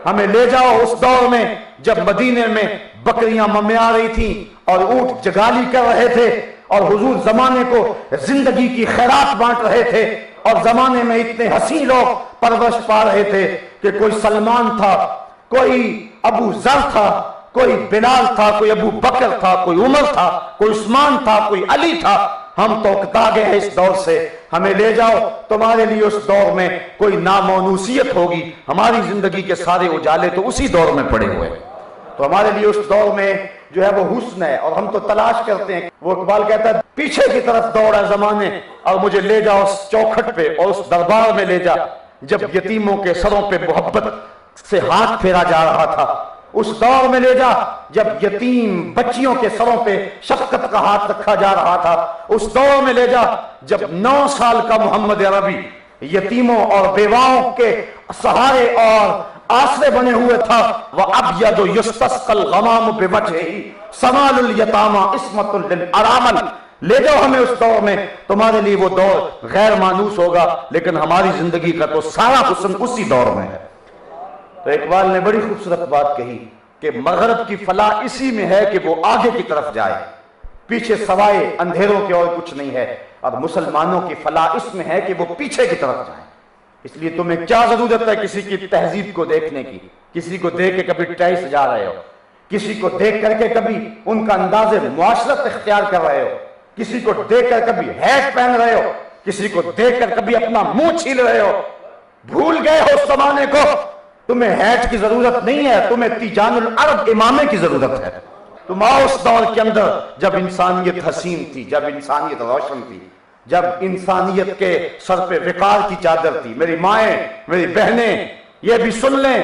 ہمیں لے جاؤ اس دور میں جب مدینے میں بکریاں ممیا رہی تھیں اور اونٹ جگالی کر رہے تھے اور حضور زمانے کو زندگی کی خیرات بانٹ رہے تھے, اور زمانے میں اتنے حسین لوگ پرورش پا رہے تھے کہ کوئی سلمان تھا, کوئی ابو ذر تھا, کوئی بلال تھا، کوئی ابو بکر تھا، کوئی عمر تھا، کوئی عثمان تھا، کوئی علی تھا. ہم تو اکتا گئے ہیں اس دور سے، ہمیں لے جاؤ. تمہارے لیے اس دور میں کوئی نامونوسیت ہوگی. ہماری زندگی کے سارے اجالے تو اسی دور میں پڑے ہوئے ہیں. تو ہمارے لیے اس دور میں جو ہے وہ حسن ہے، اور ہم تو تلاش کرتے ہیں. وہ اقبال کہتا ہے پیچھے کی طرف دوڑا زمانے اور مجھے لے جا اس چوکھٹ پہ اور اس دربار میں لے جا جب یتیموں کے سروں پہ محبت سے ہاتھ پھیرا جا رہا تھا. اس دور میں لے جا جب یتیم بچیوں کے سروں پہ شفقت کا ہاتھ رکھا جا رہا تھا. اس دور میں لے جا جب 9 سال کا محمد عربی یتیموں اور بیواؤں کے سہارے اور آسرے بنے ہوئے تھا. وَأَبْيَضُ يُسْتَسْقَى الْغَمَامُ بِوَجْهِهِ سَمَالُ الْيَتَامَى عِصْمَةٌ لِلْأَرَامِلِ. لے جاؤ ہمیں اس دور میں. تمہارے لیے وہ دور غیر مانوس ہوگا، لیکن ہماری زندگی کا تو سارا حسن اسی دور میں ہے. تو اقبال نے بڑی خوبصورت بات کہی کہ مغرب کی فلاح اسی میں ہے کہ وہ آگے کی طرف جائے، پیچھے سوائے اندھیروں کے اور کچھ نہیں ہے. اور مسلمانوں کی فلاح اس میں ہے کہ وہ پیچھے کی طرف جائیں. اس لیے تمہیں کیا ضرورت ہے کسی کی تہذیب کو دیکھنے کی؟ کسی کو دیکھ کے کبھی ٹائی سجا رہے ہو، کسی کو دیکھ کر کے کبھی ان کا انداز معاشرت اختیار کر رہے ہو، کسی کو دیکھ کر کبھی ہیٹ پہن رہے ہو، کسی کو دیکھ کر کبھی اپنا منہ چھیل رہے ہو. بھول گئے ہو اس زمانے کو. تمہیں ہیٹ کی ضرورت نہیں ہے، تمہیں تیجان العرب امامے کی ضرورت ہے. تم آؤ اس دور کے اندر جب انسانیت حسین تھی، جب انسانیت روشن تھی، جب انسانیت کے سر پہ وقار کی چادر تھی. میری مائیں، میری بہنیں یہ بھی سن لیں،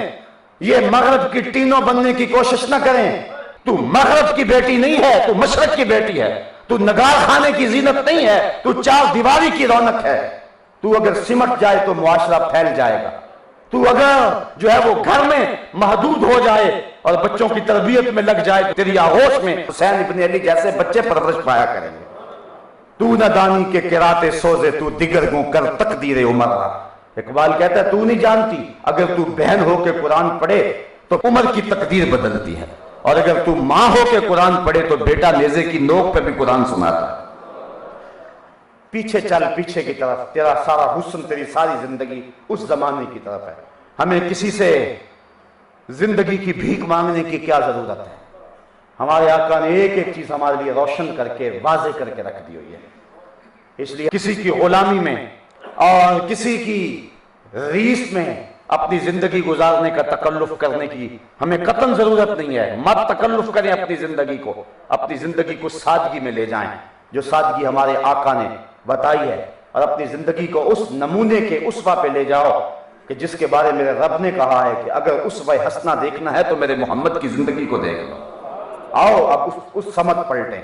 یہ مغرب کی ٹینوں بننے کی کوشش نہ کریں. تو مغرب کی بیٹی نہیں ہے، تو مشرق کی بیٹی ہے. تو نگار خانے کی زینت نہیں ہے، تو چار دیواری کی رونق ہے. تو اگر سمٹ جائے تو معاشرہ پھیل جائے گا. تو اگر جو ہے وہ گھر میں محدود ہو جائے اور بچوں کی تربیت میں لگ جائے تو تیری آغوش میں حسین ابن علی جیسے بچے پرورش پایا کریں گے. تو نہ دانی کے کراتے سوزے تو دیگر گوں کر تقدیر عمر. اقبال کہتا ہے تو نہیں جانتی اگر تو بہن ہو کے قرآن پڑھے تو عمر کی تقدیر بدلتی ہے، اور اگر تو ماں ہو کے قرآن پڑھے تو بیٹا نیزے کی نوک پہ بھی قرآن سناتا ہے. پیچھے چل، پیچھے کی طرف. تیرا سارا حسن، تیری ساری زندگی اس زمانے کی طرف ہے. ہمیں کسی سے زندگی کی بھیک مانگنے کی کیا ضرورت ہے؟ ہمارے آقا نے ایک ایک چیز ہمارے لیے روشن کر کے واضح کر کے رکھ دی ہوئی ہے. اس لیے کسی کی غلامی میں اور کسی کی ریس میں اپنی زندگی گزارنے کا تکلف کرنے کی ہمیں قطعاً ضرورت نہیں ہے. مت تکلف کریں اپنی زندگی کو، اپنی زندگی کو سادگی میں لے جائیں جو سادگی ہمارے آقا نے بتائی ہے، اور اپنی زندگی کو اس نمونے کے اسوہ پہ لے جاؤ کہ جس کے بارے میرے رب نے کہا ہے کہ اگر اسوہ حسنہ دیکھنا ہے تو میرے محمد کی زندگی کو دیکھ لو. آؤ اب اس سمت پلٹیں.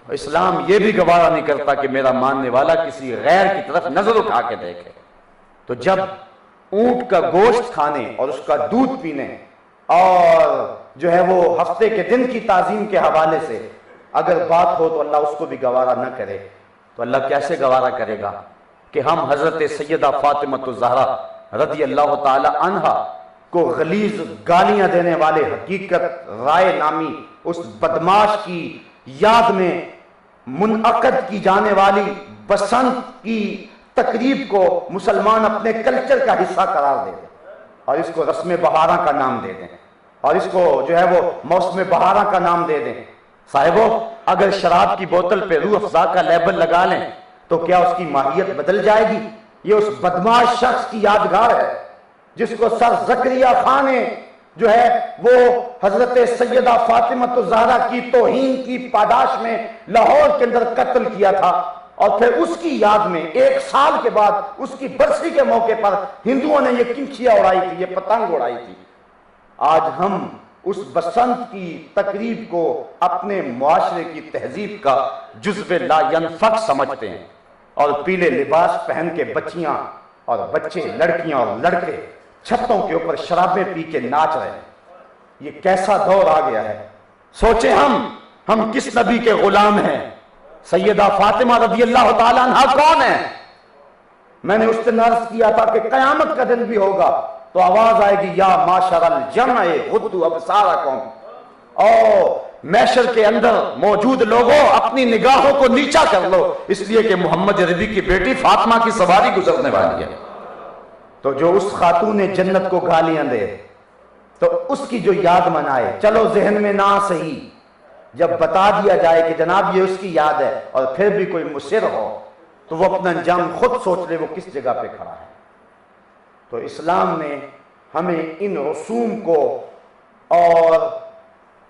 اسلام یہ بھی گوارا نہیں کرتا کہ میرا ماننے والا کسی غیر کی طرف نظر اٹھا کے دیکھے. تو جب اونٹ کا گوشت کھانے اور اس کا دودھ پینے اور جو ہے وہ ہفتے کے دن کی تعظیم کے حوالے سے اگر بات ہو تو اللہ اس کو بھی گوارا نہ کرے تو اللہ کیسے گوارا کرے گا کہ ہم حضرت سیدہ فاطمہ الزہرا رضی اللہ تعالی عنہا کو غلیظ گالیاں دینے والے حقیقت رائے نامی اس بدماش کی یاد میں منعقد کی جانے والی بسنت کی تقریب کو مسلمان اپنے کلچر کا حصہ قرار دے دیں اور اس کو رسم بہاراں کا نام دے دیں اور اس کو جو ہے وہ موسم بہاراں کا نام دے دیں. صاحبو اگر شراب کی بوتل پہ روح افزا کا لیبل لگا لیں تو کیا اس کی ماہیت بدل جائے گی؟ یہ اس بدماش شخص کی یادگار ہے جس کو سر زکریا خان نے جو ہے وہ حضرت سیدہ فاطمہ الزہرا کی توہین کی پاداش میں لاہور کے اندر قتل کیا تھا، اور پھر اس کی یاد میں 1 سال کے بعد اس کی برسی کے موقع پر ہندوؤں نے یہ کنچیاں اڑائی تھی، یہ پتنگ اڑائی تھی. آج ہم اس بسنت کی تقریب کو اپنے معاشرے کی تہذیب کا جزو لا ینفک سمجھتے ہیں اور پیلے لباس پہن کے بچیاں اور بچے، لڑکیاں اور لڑکے چھتوں کے اوپر شرابیں پی کے ناچ رہے ہیں. یہ کیسا دور آ گیا ہے؟ سوچیں ہم کس نبی کے غلام ہیں؟ سیدہ فاطمہ رضی اللہ تعالیٰ عنہ کون ہے؟ میں نے اس دن عرض کیا تھا کہ قیامت کا دن بھی ہوگا تو آواز آئے گی یا معاشر الجمع غضوا ابصارکم. محشر کے اندر موجود لوگوں اپنی نگاہوں کو نیچا کر لو، اس لیے کہ محمد عربی کی بیٹی فاطمہ کی سواری گزرنے والی ہے. تو جو اس خاتون جنت کو گالیاں دے، تو اس کی جو یاد منائے، چلو ذہن میں نہ صحیح، جب بتا دیا جائے کہ جناب یہ اس کی یاد ہے اور پھر بھی کوئی مصر ہو تو وہ اپنا انجام خود سوچ لے وہ کس جگہ پہ کھڑا ہے۔ تو اسلام نے ہمیں ان رسوم کو اور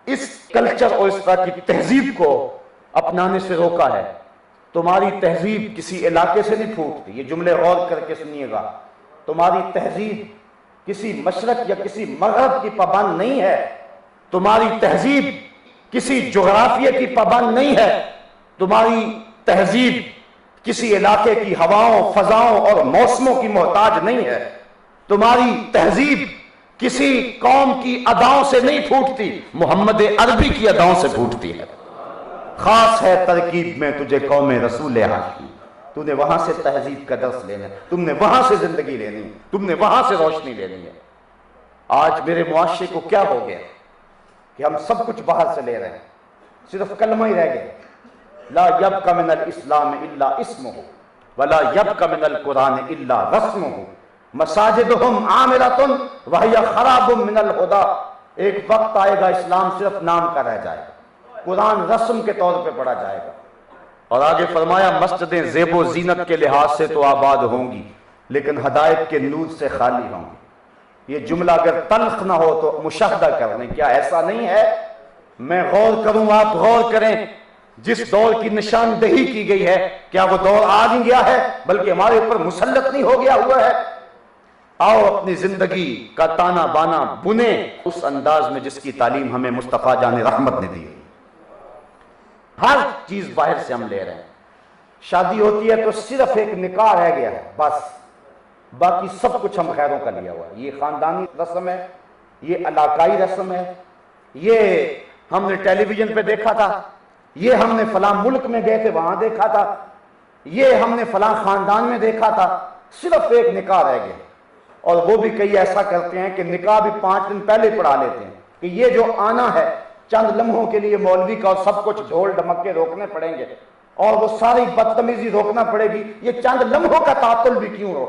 اس کلچر اور اس طرح کی تہذیب کو اپنانے سے روکا ہے۔ تمہاری تہذیب کسی علاقے سے نہیں پھوٹتی، یہ جملے غور کر کے سنیے گا، تمہاری تہذیب کسی مشرق یا کسی مغرب کی پابند نہیں ہے، تمہاری تہذیب کسی جغرافیہ کی پابند نہیں ہے، تمہاری تہذیب کسی علاقے کی ہواؤں، فضاؤں اور موسموں کی محتاج نہیں ہے، تمہاری تہذیب کسی قوم کی اداؤں سے نہیں پھوٹتی، محمد عربی کی اداؤں سے پھوٹتی ہے۔ خاص ہے ترکیب میں تجھے قوم رسول ہاشمی، تو نے وہاں سے تہذیب کا درس لینا ہے، تم نے وہاں سے زندگی لینی ہے، تم نے وہاں سے روشنی لینی ہے۔ آج میرے معاشرے کو کیا ہو گیا کہ ہم سب کچھ باہر سے لے رہے ہیں، صرف کلمہ ہی رہ گئے، لا یبقى من الاسلام الا اسمہ ولا یبقى من القرآن الا رسمہ مساجدہم عامرۃ وہی خراب من الہدی۔ ایک وقت آئے گا اسلام صرف نام کا رہ جائے گا، قرآن رسم کے طور پہ پڑھا جائے گا۔ اور آگے فرمایا مسجدیں زیب و زینت کے لحاظ سے تو آباد ہوں گی لیکن ہدایت کے نور سے خالی ہوں گی۔ یہ جملہ اگر تلخ نہ ہو تو مشاہدہ کرنے، کیا ایسا نہیں ہے؟ میں غور کروں، آپ غور کریں، جس دور کی نشاندہی کی گئی ہے کیا وہ دور آ نہیں گیا ہے بلکہ ہمارے اوپر مسلط نہیں ہو گیا ہوا ہے؟ آؤ اپنی زندگی کا تانا بانا بنے اس انداز میں جس کی تعلیم ہمیں مصطفیٰ جان رحمت نے دی۔ ہر چیز باہر سے ہم لے رہے ہیں، شادی ہوتی ہے تو صرف ایک نکاح رہ گیا ہے بس، باقی سب کچھ ہم خیروں کا لیا ہوا ہے۔ یہ خاندانی رسم ہے، یہ علاقائی رسم ہے، یہ ہم نے ٹیلی ویژن پہ دیکھا تھا، یہ ہم نے فلاں ملک میں گئے تھے وہاں دیکھا تھا، یہ ہم نے فلاں خاندان میں دیکھا تھا، صرف ایک نکاح رہ گیا۔ اور وہ بھی کئی ایسا کرتے ہیں کہ نکاح بھی 5 دن پہلے پڑھا لیتے ہیں کہ یہ جو آنا ہے چند لمحوں کے لیے مولوی کا سب کچھ ڈھول ڈمکے روکنے پڑیں گے اور وہ ساری بدتمیزی روکنا پڑے گی، یہ چند لمحوں کا تعطل بھی کیوں ہو،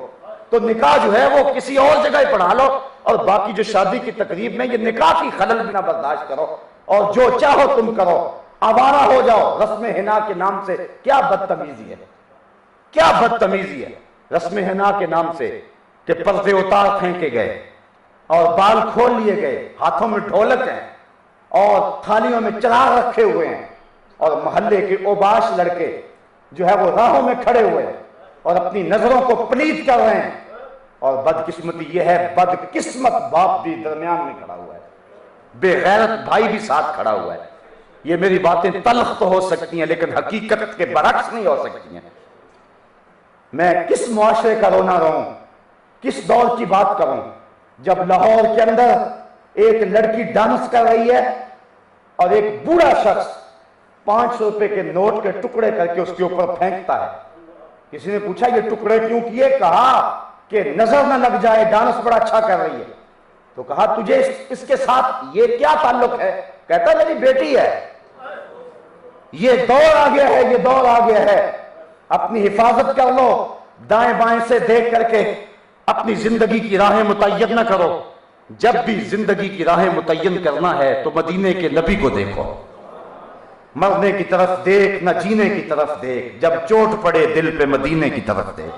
تو نکاح جو ہے وہ کسی اور جگہ ہی پڑھا لو اور باقی جو شادی کی تقریب میں یہ نکاح کی خلل بھی نہ برداشت کرو اور جو چاہو تم کرو، آوارہ ہو جاؤ رسم حنا کے نام سے۔ کیا بدتمیزی ہے، کیا بدتمیزی ہے رسم حنا کے نام سے کہ پردے اتار پھینکے گئے اور بال کھول لیے گئے، ہاتھوں میں ڈھولک ہیں اور تھالیوں میں چراغ رکھے ہوئے ہیں اور محلے کے اوباش لڑکے جو ہے وہ راہوں میں کھڑے ہوئے ہیں اور اپنی نظروں کو پلید کر رہے ہیں، اور بدقسمتی یہ ہے بدقسمت باپ بھی درمیان میں کھڑا ہوا ہے، بے غیرت بھائی بھی ساتھ کھڑا ہوا ہے۔ یہ میری باتیں تلخ تو ہو سکتی ہیں لیکن حقیقت کے برعکس نہیں ہو سکتی ہیں۔ میں کس معاشرے کا رونا رہوں، کس دور کی بات کروں جب لاہور کے اندر ایک لڑکی ڈانس کر رہی ہے اور ایک بوڑھا شخص 500 روپے کے نوٹ کے ٹکڑے کر کے اس کے اوپر پھینکتا ہے۔ کسی نے پوچھا یہ ٹکڑے کیوں کیے؟ کہا کہ نظر نہ لگ جائے، ڈانس بڑا اچھا کر رہی ہے۔ تو کہا تجھے اس کے ساتھ یہ کیا تعلق ہے؟ کہتا میری بیٹی ہے۔ یہ دور آ گیا ہے، یہ دور آ گیا ہے، اپنی حفاظت کر لو، دائیں بائیں سے دیکھ کر کے اپنی زندگی کی راہیں متعین نہ کرو۔ جب بھی زندگی کی راہیں متعین کرنا ہے تو مدینے کے نبی کو دیکھو، مرنے کی طرف دیکھ نہ جینے کی طرف دیکھ، جب چوٹ پڑے دل پہ مدینے کی طرف دیکھ۔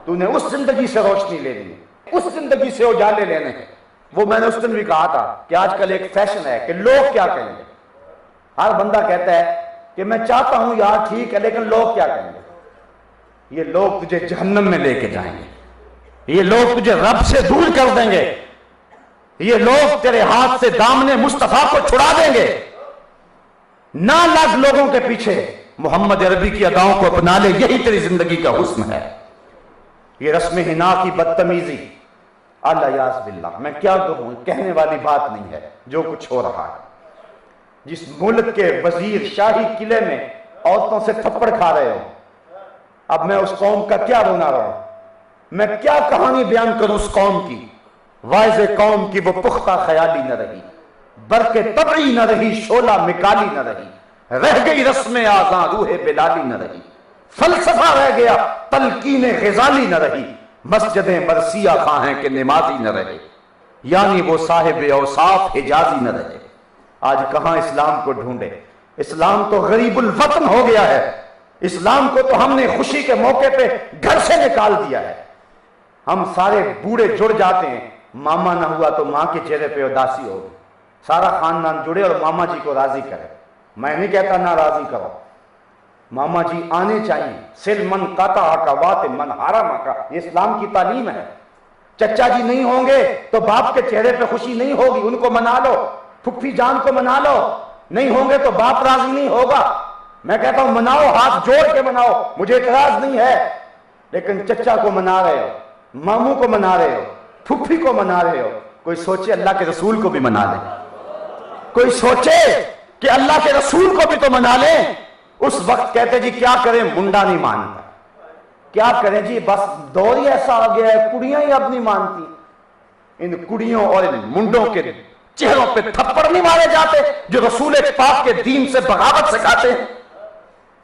تو نے اس زندگی سے روشنی لینی ہے، اس زندگی سے اجالے لینے ہیں۔ وہ میں نے اس دن بھی کہا تھا کہ آج کل ایک فیشن ہے کہ لوگ کیا کہیں گے۔ ہر بندہ کہتا ہے کہ میں چاہتا ہوں یار ٹھیک ہے لیکن لوگ کیا کہیں گے۔ یہ لوگ تجھے جہنم میں لے کے جائیں گے، یہ لوگ تجھے رب سے دور کر دیں گے، یہ لوگ تیرے ہاتھ سے دامن مصطفیٰ کو چھڑا دیں گے۔ نہ لگ لوگوں کے پیچھے، محمد عربی کی اداؤں کو اپنا لے، یہی تیری زندگی کا حسن ہے۔ یہ رسم حنا کی بدتمیزی، اللہ یاز باللہ، میں کیا کہوں، کہنے والی بات نہیں ہے جو کچھ ہو رہا ہے۔ جس ملک کے وزیر شاہی قلعے میں عورتوں سے تھپڑ کھا رہے ہو، اب میں اس قوم کا کیا رونا رہا ہوں، میں کیا کہانی بیان کروں اس قوم کی۔ واعظ قوم کی وہ پختہ خیالی نہ رہی، برق طبعی نہ رہی، شعلہ مکالی نہ رہی، رہ گئی رسم آزاں روح بلالی نہ رہی، فلسفہ رہ گیا تلقین غزالی نہ رہی، مسجدیں مرثیہ خواہیں کہ نمازی نہ رہے۔ یعنی وہ صاحب اوصاف حجازی نہ رہے۔ آج کہاں اسلام کو ڈھونڈے؟ اسلام تو غریب الوطن ہو گیا ہے۔ اسلام کو تو ہم نے خوشی کے موقع پہ گھر سے نکال دیا ہے۔ ہم سارے بوڑھے جڑ جاتے ہیں، ماما نہ ہوا تو ماں کے چہرے پہ اداسی ہوگی۔ سارا خاندان جڑے اور ماما جی کو راضی کرے۔ میں نہیں کہتا نہ راضی کرو، ماما جی آنے چاہیے۔ سل من قطع کا وات من حرم کا، یہ اسلام کی تعلیم ہے۔ چچا جی نہیں ہوں گے تو باپ کے چہرے پہ خوشی نہیں ہوگی، ان کو منا لو، پھپھی جان کو منا لو۔ نہیں ہوں گے تو باپ راضی نہیں ہوگا۔ میں کہتا ہوں مناؤ، ہاتھ جوڑ کے مناؤ، مجھے اعتراض نہیں ہے، لیکن چچا کو منا رہے ہو، ماموں کو منا رہے ہو، پھپھی کو منا رہے ہو، کوئی سوچے اللہ کے رسول کو بھی منا لیں، کوئی سوچے کہ اللہ کے رسول کو بھی تو منا لیں۔ اس وقت کہتے جی کیا کریں، منڈا نہیں مانتا، کیا کریں جی بس دور ہی ایسا آ گیا ہے، کڑیاں ہی اب نہیں مانتی۔ ان کڑیوں اور ان منڈوں کے چہروں پہ تھپڑ نہیں مارے جاتے جو رسول پاک کے دین سے بغاوت سکھاتے ہیں؟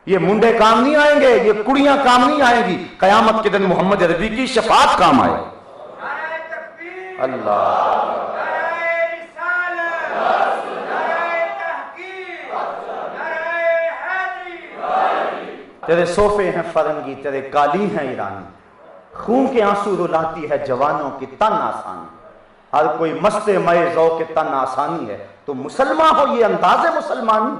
یہ منڈے کام نہیں آئیں گے، یہ کڑیاں کام نہیں آئیں گی، قیامت کے دن محمد عربی کی شفاعت کام آئے۔ اللہ تیرے صوفے ہیں فرنگی، تیرے قالین ہیں ایرانی، خون کے آنسو رلاتی ہے جوانوں کی تن آسانی، ہر کوئی مست مئے ذوق کے تن آسانی ہے، تو مسلمان ہو یہ انداز مسلمانی،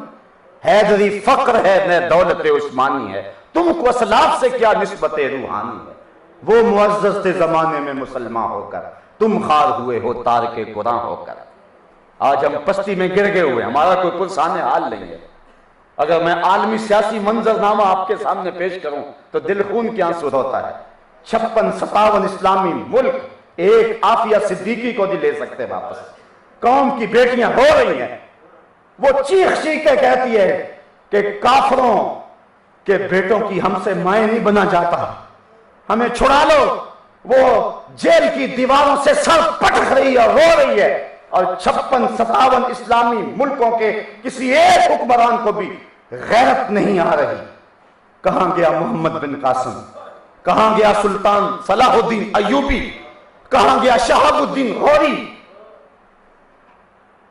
حیدری فقر ہے نہ دولت عثمانی ہے، تم کو اسلاف سے کیا نسبت روحانی ہے، وہ معزز تھے زمانے میں مسلمان ہو کر، تم خار ہوئے ہو تارک قرآن ہو کر۔ آج ہم پستی میں گر گئے ہوئے، ہمارا کوئی پرسان حال نہیں ہے۔ اگر میں عالمی سیاسی منظرنامہ آپ کے سامنے پیش کروں تو دل خون کے آنسو روتا ہے۔ 56-57 اسلامی ملک ایک عافیہ صدیقی کو نہیں لے سکتے واپس۔ قوم کی بیٹیاں رو رہی ہیں، وہ چیخ چیخ کے کہتی ہے کہ کافروں کے بیٹوں کی ہم سے مائیں نہیں بنا جاتا، ہمیں چھڑا لو۔ وہ جیل کی دیواروں سے سر پٹک رہی ہے اور رو رہی ہے، اور 56-57 اسلامی ملکوں کے کسی ایک حکمران کو بھی غیرت نہیں آ رہی۔ کہاں گیا محمد بن قاسم، کہاں گیا سلطان صلاح الدین ایوبی، کہاں گیا شہاب الدین غوری؟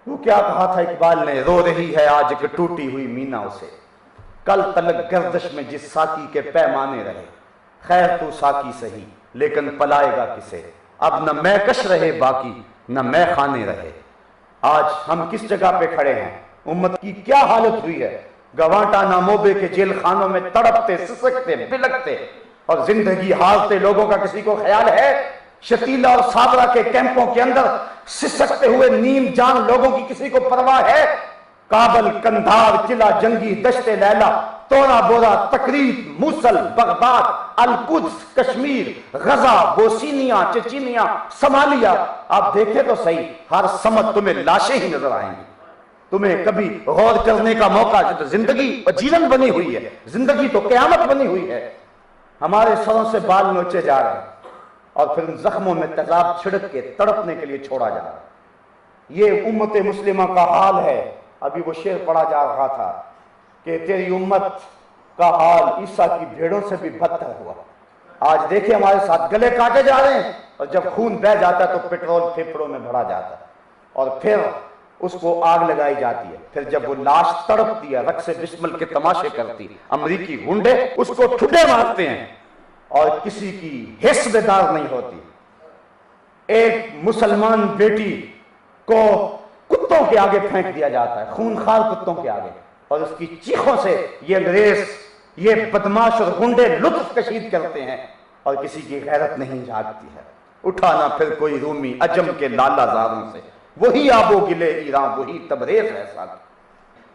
وہ کیا کہا تھا اقبال نے، رو رہی ہے آج ایک ٹوٹی ہوئی مینا اسے، کل تلک گردش میں جس ساکی کے پیمانے رہے، خیر تو ساکی سہی لیکن پلائے گا کسے، اب نہ میں کش رہے باقی نہ میں خانے رہے۔ آج ہم کس جگہ پہ کھڑے ہیں، امت کی کیا حالت ہوئی ہے؟ گوانٹا ناموبے کے جیل خانوں میں تڑپتے سسکتے بلکتے اور زندگی ہارتے لوگوں کا کسی کو خیال ہے؟ شتیلا اور صابرہ کے کیمپوں کے اندر سسکتے ہوئے نیم جان لوگوں کی کسی کو پرواہ ہے؟ کابل، کندھار، قلعہ جنگی، دشت لیلا، تورا بورا، تقریب، موصل، بغداد، القدس، کشمیر، غزہ، بوسینیا، چچینیا، صومالیہ، آپ دیکھیں تو صحیح، ہر سمت تمہیں لاشیں ہی نظر آئیں گی۔ تمہیں کبھی غور کرنے کا موقع، زندگی جیون بنی ہوئی ہے، زندگی تو قیامت بنی ہوئی ہے، ہمارے سروں سے بال نوچے جا رہے ہیں اور پھر ان زخموں میں تیزاب چھڑک کے تڑپنے کے لیے چھوڑا جا رہا ہے۔ یہ امت مسلمہ کا حال ہے۔ ابھی وہ شعر پڑھا جا رہا تھا کہ تیری امت کا حال عیسیٰ کی بھیڑوں سے بھی بدتر ہوا۔ آج دیکھیں ہمارے ساتھ گلے کاٹے جا رہے ہیں، اور جب خون بہہ جاتا ہے تو پٹرول پھیپھڑوں میں بھرا جاتا ہے، اور پھر اس کو آگ لگائی جاتی ہے۔ پھر جب وہ لاش تڑپتی ہے، رقص بسمل کے تماشے کرتی، امریکی گنڈے اس کو ٹھڈے مارتے ہیں اور کسی کی حس بیدار نہیں ہوتی۔ ایک مسلمان بیٹی کو کتوں کے آگے پھینک دیا جاتا ہے، خونخوار کتوں کے آگے، اور اس کی چیخوں سے یہ انگریز، یہ بدماش اور گنڈے لطف کشید کرتے ہیں، اور کسی کی غیرت نہیں جاگتی ہے۔ اٹھانا پھر کوئی رومی عجم کے لالا زاروں سے، وہی آب و گلے ایران، وہی تبریز ہے ساتھ،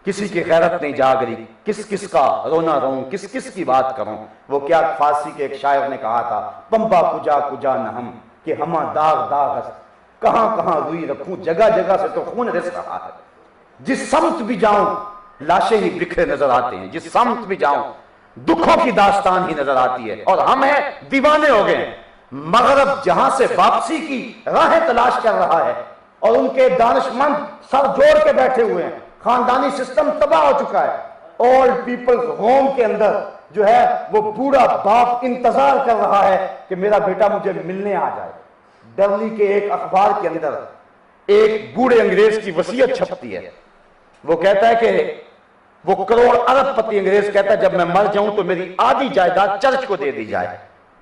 کسی کی غیرت نہیں جاگ رہی۔ کس کس کا رونا رہوں، کس کس کی بات کروں؟ وہ کیا فارسی کے ایک شاعر نے کہا تھا، پمبا کجا کجا نہ ہم کہ ہماں داغ داغ ہے، کہاں کہاں روئی رکھوں، جگہ جگہ سے تو خون رس رہا ہے۔ جس سمت بھی جاؤں لاشیں ہی بکھرے نظر آتے ہیں، جس سمت بھی جاؤں دکھوں کی داستان ہی نظر آتی ہے، اور ہم ہیں دیوانے ہو گئے۔ مغرب جہاں سے واپسی کی راہیں تلاش کر رہا ہے، اور ان کے دانشمند سر جوڑ کے بیٹھے ہوئے ہیں، خاندانی سسٹم تباہ ہو چکا ہے۔ اولڈ پیپلز ہوم کے اندر جو ہے وہ بوڑھا باپ انتظار کر رہا ہے کہ میرا بیٹا مجھے ملنے آ جائے۔ ڈرلی کے ایک اخبار کے اندر ایک بوڑھے انگریز کی وصیت چھپتی ہے، وہ کہتا ہے کہ وہ کروڑ ارب پتی انگریز کہتا ہے جب میں مر جاؤں تو میری آدھی جائیداد چرچ کو دے دی جائے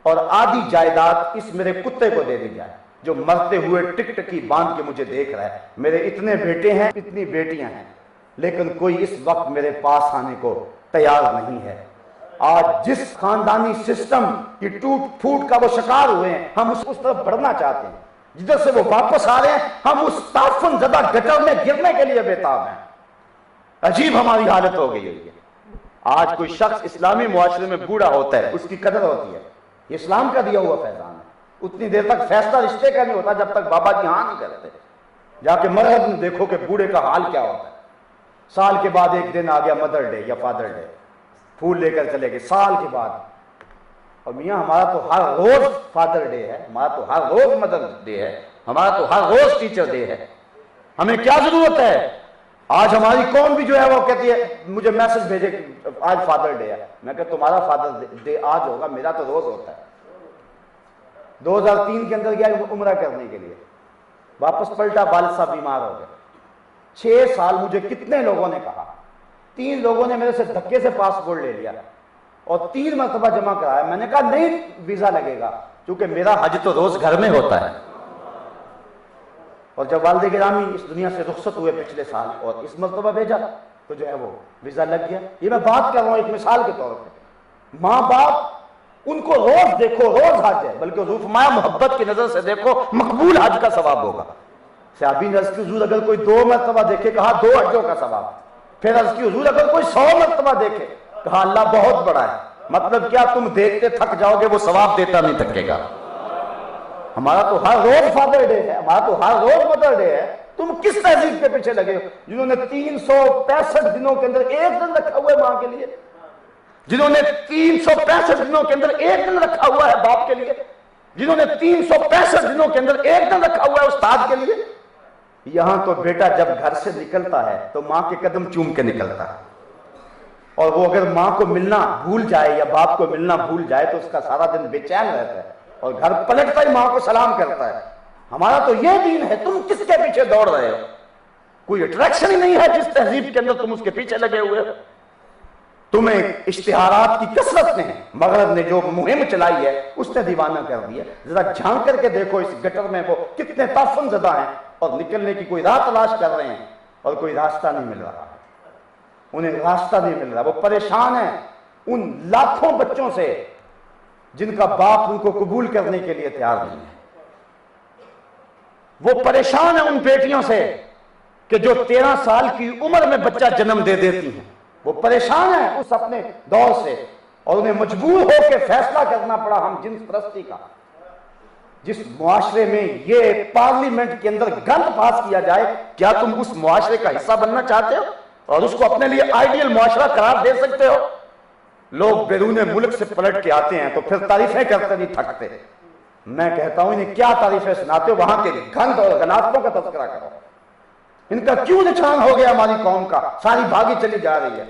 اور آدھی جائیداد اس میرے کتے کو دے دی جائے جو مرتے ہوئے ٹک ٹکی باندھ کے مجھے دیکھ رہا ہے۔ میرے اتنے بیٹے ہیں، اتنی بیٹیاں ہیں، لیکن کوئی اس وقت میرے پاس آنے کو تیار نہیں ہے۔ آج جس خاندانی سسٹم کی ٹوٹ پھوٹ کا وہ شکار ہوئے ہیں، ہم اس طرف بڑھنا چاہتے ہیں، جدھر سے وہ واپس آ رہے ہیں ہم اس تعفن زدہ گٹر میں گرنے کے لیے بےتاب ہیں۔ عجیب ہماری حالت ہو گئی ہے۔ آج کوئی شخص اسلامی معاشرے میں بوڑھا ہوتا ہے، اس کی قدر ہوتی ہے، یہ اسلام کا دیا ہوا فیضان ہے۔ اتنی دیر تک فیصلہ رشتے کا نہیں ہوتا جب تک بابا جی ہاں نہیں کرتے۔ جا کے مرحب میں دیکھو کہ بوڑھے کا حال کیا ہوتا ہے۔ سال کے بعد ایک دن آ گیا مدر ڈے یا فادر ڈے، پھول لے کر چلے گئے سال کے بعد، اور میاں ہمارا تو ہر روز فادر ڈے ہے، ہمارا تو ہر روز مدر ڈے ہے، ہمارا تو ہر روز ٹیچر ڈے ہے، ہمیں کیا ضرورت ہے؟ آج ہماری قوم بھی جو ہے وہ کہتی ہے مجھے میسج بھیجے کہ آج فادر ڈے ہے۔ میں کہ تمہارا فادر ڈے آج ہوگا، میرا تو روز ہوتا ہے۔ 2003 کے اندر گیا عمرہ کرنے کے لیے، واپس پلٹا، والد صاحب بیمار ہو گئے۔ 6 سال مجھے کتنے لوگوں نے کہا، 3 لوگوں نے میرے سے دھکے سے پاسپورٹ لے لیا اور 3 مرتبہ جمع کرایا۔ میں نے کہا نہیں ویزا لگے گا کیونکہ میرا حج تو روز گھر میں ہوتا ہے۔ اور جب والد گرامی اس دنیا سے رخصت ہوئے پچھلے سال اور اس مرتبہ بھیجا تو جو ہے وہ ویزا لگ گیا۔ یہ میں بات کر رہا ہوں ایک مثال کے طور پہ۔ ماں باپ ان کو روز دیکھو، روز حج ہے، بلکہ حضور فرمایا محبت کی نظر سے دیکھو، مقبول حج کا ثواب ہوگا۔ صحابی نے عرض کی حضور اگر کوئی 2 مرتبہ دیکھے، کہا 2 حجوں کا ثواب۔ پھر عرض کی حضور اگر کوئی 100 مرتبہ دیکھے، کہا اللہ بہت بڑا ہے۔ مطلب کیا تم دیکھتے تھک جاؤ گے، وہ ثواب دیتا نہیں تھکے گا۔ ہمارا تو ہر روز فادر ڈے ہے، ہمارا تو ہر روز مدر ڈے ہے۔ تم کس تہذیب کے پیچھے لگے ہو جنہوں نے 365 دنوں کے اندر ایک دن رکھا ہوا ہے ماں کے لیے، جنہوں نے 365 دنوں کے اندر ایک دن رکھا ہوا ہے باپ کے لیے، جنہوں نے 365 دنوں کے اندر ایک دن رکھا ہوا ہے استاد کے لیے۔ یہاں تو بیٹا جب گھر سے نکلتا ہے تو ماں کے قدم چوم کے نکلتا ہے، اور وہ اگر ماں کو ملنا بھول جائے یا باپ کو ملنا بھول جائے تو اس کا سارا دن بے چین رہتا ہے اور گھر پلٹتا ہی ماں کو سلام کرتا ہے۔ ہمارا تو یہ دین ہے، تم کس کے پیچھے دوڑ رہے ہو؟ کوئی اٹریکشن ہی نہیں ہے جس تہذیب کے اندر تم اس کے پیچھے لگے ہوئے ہو۔ تمہیں اشتہارات کی کثرت نے، مغرب نے جو مہم چلائی ہے اس نے دیوانہ کر دیا۔ ذرا جھانک کر کے دیکھو اس گٹر میں وہ کتنے تعفن زدہ ہیں اور نکلنے کی کوئی راہ تلاش کر رہے ہیں اور کوئی راستہ نہیں مل رہا، انہیں راستہ نہیں مل رہا۔ وہ پریشان ہیں ان لاکھوں بچوں سے جن کا باپ ان کو قبول کرنے کے لیے تیار نہیں ہے۔ وہ پریشان ہیں ان بیٹیوں سے کہ جو 13 سال کی عمر میں بچہ جنم دے دیتی ہیں، وہ پریشان ہیں اس اپنے دور سے، اور انہیں مجبور ہو کے فیصلہ کرنا پڑا ہم جنس پرستی کا۔ جس معاشرے میں یہ پارلیمنٹ کے اندر گند پاس کیا جائے، کیا تم اس معاشرے کا حصہ بننا چاہتے ہو اور اس کو اپنے لیے آئیڈیل معاشرہ قرار دے سکتے ہو؟ لوگ بیرون ملک سے پلٹ کے آتے ہیں تو پھر تعریفیں کرتے نہیں تھکتے۔ میں کہتا ہوں انہیں کیا تعریفیں سناتے ہو، وہاں کے گند اور غلاظتوں کا تذکرہ کرو۔ ان کا کیوں نشان ہو گیا ہماری قوم کا، ساری بھاگی چلی جا رہی ہے۔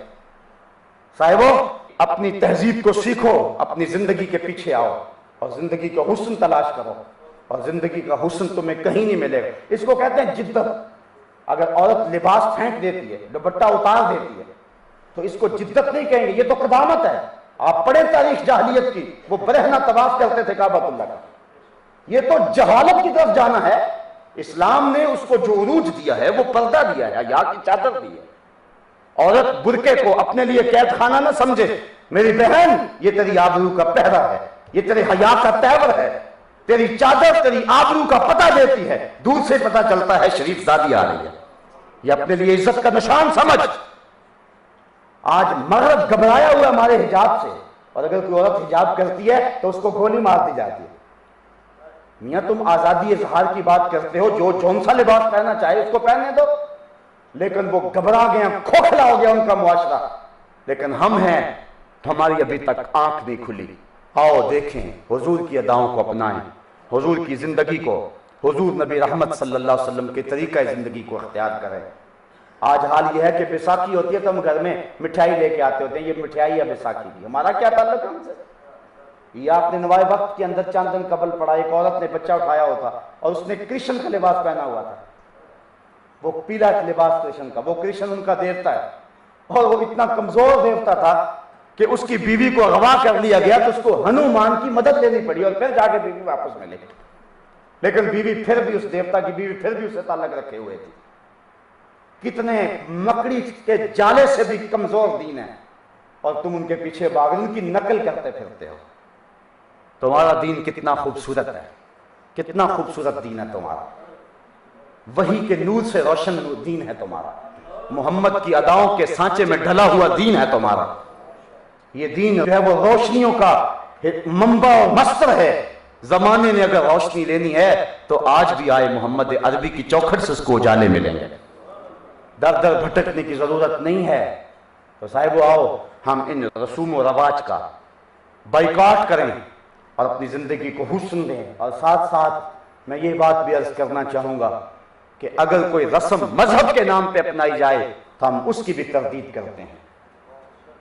صاحبو اپنی تہذیب کو سیکھو، اپنی زندگی کے پیچھے آؤ اور زندگی کا حسن تلاش کرو، اور زندگی کا حسن تمہیں کہیں نہیں ملے گا۔ اس کو کہتے ہیں جدت۔ اگر عورت لباس پھینک دیتی ہے، دوپٹہ اتار دیتی ہے تو اس کو جدت نہیں کہیں گے، یہ تو قدامت ہے۔ آپ پڑھیں تاریخ جاہلیت کی، وہ برہنہ طواف کرتے تھے کعبۃ اللہ کا، یہ تو جہالت کی طرف جانا ہے۔ اسلام نے اس کو جو عروج دیا ہے وہ پردہ دیا ہے، حیا کی چادر دی ہے۔ عورت برقعے کو اپنے لیے قید خانہ نہ سمجھے۔ میری بہن یہ تیری آبرو کا پہرا ہے، یہ تیرے حیا کا تیور ہے، تیری چادر تیری آبرو کا پتہ دیتی ہے، دور سے پتہ چلتا ہے شریف زادی آ رہی ہے، یہ اپنے لیے عزت کا نشان سمجھ۔ آج مغرب گھبرایا ہوا ہمارے حجاب سے، اور اگر کوئی عورت حجاب کرتی ہے تو اس کو گولی مار دی جاتی ہے۔ میاں تم آزادی اظہار کی بات کرتے ہو، جو جون سا لباس پہننا چاہے اس کو پہننے دو، لیکن وہ گھبرا گیا، کھوکھلا ہو گیا ان کا معاشرہ۔ لیکن ہم ہیں تو ہماری ابھی تک آنکھ نہیں کھلی۔ آؤ دیکھیں، حضور کی اداؤں کو اپنائیں، حضور کی زندگی کو، حضور نبی رحمت صلی اللہ علیہ وسلم کے طریقہ زندگی کو اختیار کریں۔ آج حال یہ ہے کہ بیساکھی ہوتی ہے تو ہم گھر میں مٹھائی لے کے آتے ہوتے ہیں، یہ مٹھائی ہے بیساکھی کی، ہمارا کیا تعلق ہے ہم سے؟ یہ آپ نے نوائے وقت کے اندر چند دن قبل پڑھا، ایک عورت نے بچہ اٹھایا ہوتا اور اس نے کرشن کا لباس پہنا ہوا تھا، وہ پیلا لباس کرشن کا، وہ کرشن ان کا دیوتا ہے، اور وہ اتنا کمزور دیوتا تھا کہ اس کی بیوی کو اغوا کر لیا گیا تو اس کو ہنومان کی مدد لینی پڑی اور پھر جا کے بیوی واپس ملے، لیکن بیوی پھر بھی اس دیوتا کی بیوی پھر بھی اسے تعلق رکھے ہوئے تھی۔ کتنے مکڑی کے جالے سے بھی کمزور دین ہے اور تم ان کے پیچھے بھاگ ان کی نقل کرتے پھرتے ہو۔ تمہارا دین کتنا خوبصورت ہے، کتنا خوبصورت دین ہے تمہارا، وحی کے نور سے روشن دین ہے تمہارا، محمد کی اداؤں کے سانچے میں ڈھلا ہوا دین ہے تمہارا۔ یہ دین جو ہے وہ روشنیوں کا منبع اور مصدر ہے۔ زمانے نے اگر روشنی لینی ہے تو آج بھی آئے محمد عربی کی چوکھٹ سے اس کو اجالے ملیں گے، در در بھٹکنے کی ضرورت نہیں ہے۔ تو صاحب آؤ ہم ان رسوم و رواج کا بائیکاٹ کریں اور اپنی زندگی کو حسن دیں، اور ساتھ ساتھ میں یہ بات بھی عرض کرنا چاہوں گا کہ اگر کوئی رسم مذہب کے نام پہ اپنائی جائے تو ہم اس کی بھی تردید کرتے ہیں،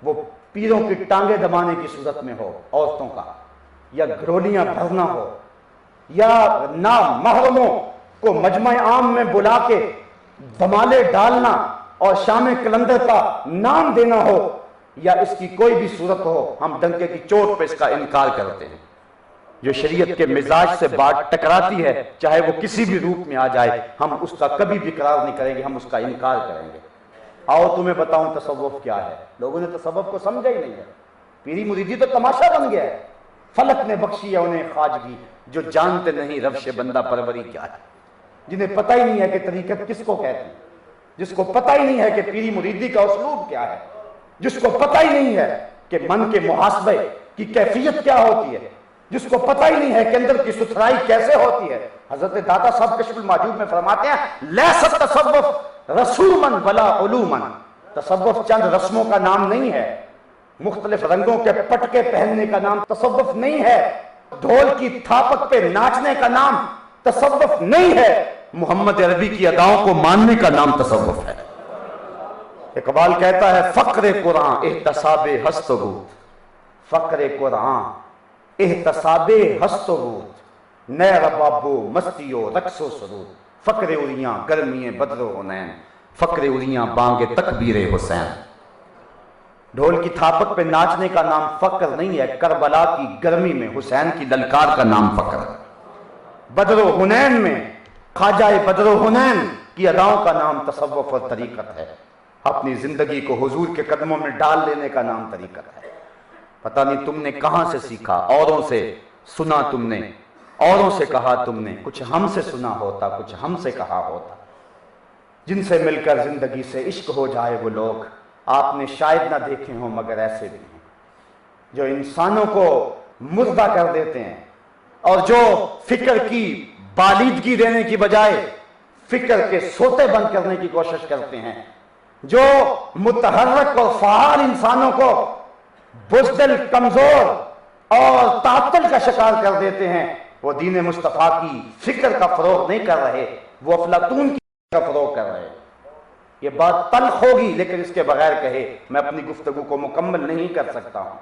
وہ پیروں کی ٹانگیں دبانے کی صورت میں ہو عورتوں کا، یا گھرولیاں بھرنا ہو، یا نامحرموں کو مجمع عام میں بلا کے دمالے ڈالنا اور شام کلندر کا نام دینا ہو، یا اس کی کوئی بھی صورت ہو، ہم ڈنکے کی چوٹ پہ اس کا انکار کرتے ہیں۔ جو شریعت کے مزاج سے بات ٹکراتی ہے چاہے وہ کسی بھی روپ میں آ جائے، ہم اس کا کبھی بھی اقرار نہیں کریں گے، ہم اس کا انکار کریں گے۔ آؤ تمہیں بتاؤں تصوف کیا ہے۔ لوگوں نے تصوف کو سمجھا ہی نہیں ہے، پیری مریدی تو تماشا بن گیا ہے۔ فلک نے بخشی ہے انہیں خواجگی جو جانتے نہیں روش بندہ پروری کیا ہے، جنہیں پتہ ہی نہیں ہے کہ طریقت کس کو کہتے ہیں، جس کو پتہ ہی نہیں ہے کہ پیری مریدی کا اسلوب کیا ہے، جس کو پتہ ہی نہیں ہے کہ من کے محاسبے کی کیفیت کیا ہوتی ہے، جس کو پتہ ہی نہیں ہے کہ اندر کی ستھرائی کیسے ہوتی ہے۔ حضرت داتا صاحب کشف الماجوب میں فرماتے ہیں لیست تصوف رسومن ولا علومن، تصوف چند رسموں کا نام نہیں ہے، مختلف رنگوں کے پٹکے پہننے کا نام تصوف نہیں ہے، ڈھول کی تھاپک پہ ناچنے کا نام تصوف نہیں ہے، محمد عربی کی اداؤں کو ماننے کا نام تصوف ہے۔ اقبال کہتا ہے فقر قرآن احتساب ہست و بود، فقر قرآن احتساب ہست و بود، نئے ربابو مستی و رقص و سرود، فقر اریاں گرمی بدر و حنین، فقر اریاں بانگ تکبیر حسین۔ ڈھول کی تھاپک پہ ناچنے کا نام فقر نہیں ہے، کربلا کی گرمی میں حسین کی للکار کا نام فقر ہے۔ بدر و حنین میں خواجہ بدر و حنین کی اداؤں کا نام تصوف اور طریقت ہے، اپنی زندگی کو حضور کے قدموں میں ڈال لینے کا نام طریقت ہے۔ پتہ نہیں تم نے کہاں سے سیکھا، اوروں سے سنا تم نے، اوروں سے کہا تم نے، کچھ ہم سے سنا ہوتا کچھ ہم سے کہا ہوتا، جن سے مل کر زندگی سے عشق ہو جائے وہ لوگ آپ نے شاید نہ دیکھے ہوں مگر ایسے بھی ہیں، جو انسانوں کو مردہ کر دیتے ہیں اور جو فکر کی بالیدگی دینے کی بجائے فکر کے سوتے بند کرنے کی کوشش کرتے ہیں، جو متحرک اور فعال انسانوں کو بزدل، کمزور اور تعطل کا شکار کر دیتے ہیں، وہ دین مصطفیٰ کی فکر کا فروغ نہیں کر رہے، وہ افلاطون کی فکر کا فروغ کر رہے۔ یہ بات تلخ ہوگی لیکن اس کے بغیر کہے میں اپنی گفتگو کو مکمل نہیں کر سکتا ہوں۔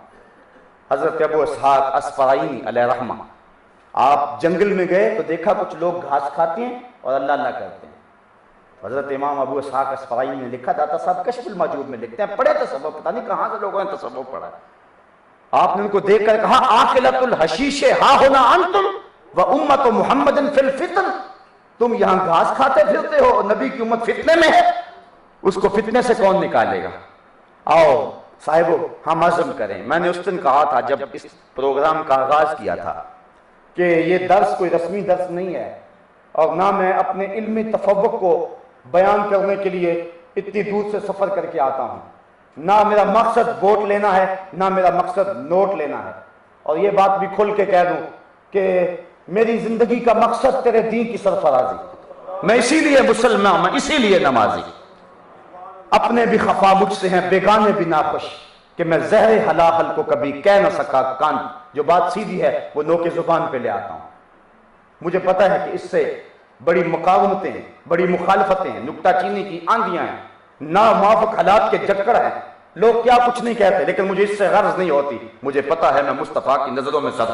حضرت ابو اسحاق اصفہانی علیہ رحمہ، آپ جنگل میں گئے تو دیکھا کچھ لوگ گھاس کھاتے ہیں اور اللہ اللہ کرتے ہیں۔ حضرت امام ابو اسحاق اصفہانی نے لکھا، داتا صاحب کشف الماجوب میں لکھتے ہیں، پڑھے تصوف، پتہ نہیں کہاں سے لوگوں نے تصوف پڑھا۔ آپ نے ان کو دیکھ کر کہا آکلۃ الحشیش ہا ہونا انتم و امت محمد فی الفتن، تم یہاں گھاس کھاتے پھرتے ہو اور نبی کی امت فتنے میں ہے، اس کو فتنے سے کون نکالے گا؟ آؤ صاحبو ہم عزم کریں۔ میں نے اس دن کہا تھا جب اس پروگرام کا آغاز کیا تھا کہ یہ درس کوئی رسمی درس نہیں ہے، اور نہ میں اپنے علمی تفوق کو بیان کرنے کے لیے اتنی دور سے سفر کر کے آتا ہوں، نہ میرا مقصد ووٹ لینا ہے نہ میرا مقصد نوٹ لینا ہے، اور یہ بات بھی کھل کے کہہ دوں کہ میری زندگی کا مقصد تیرے دین کی سرفرازی، میں اسی لیے مسلمان، میں اسی لیے نمازی، اپنے بھی خفا مجھ سے ہیں بیگانے بھی ناخوش، کہ میں زہر حلاحل کو کبھی کہہ نہ سکا کان، جو بات سیدھی ہے وہ نوک زبان پہ لے آتا ہوں۔ مجھے پتا ہے کہ اس سے بڑی مقاومتیں، بڑی مخالفتیں، نکتہ چینی کی آندیاں ہیں، ناموافق حالات کے جکڑ ہیں، لوگ کیا کچھ نہیں کہتے، لیکن مجھے اس سے غرض نہیں ہوتی، مجھے پتا ہے میں مصطفیٰ کی نظروں میں صدق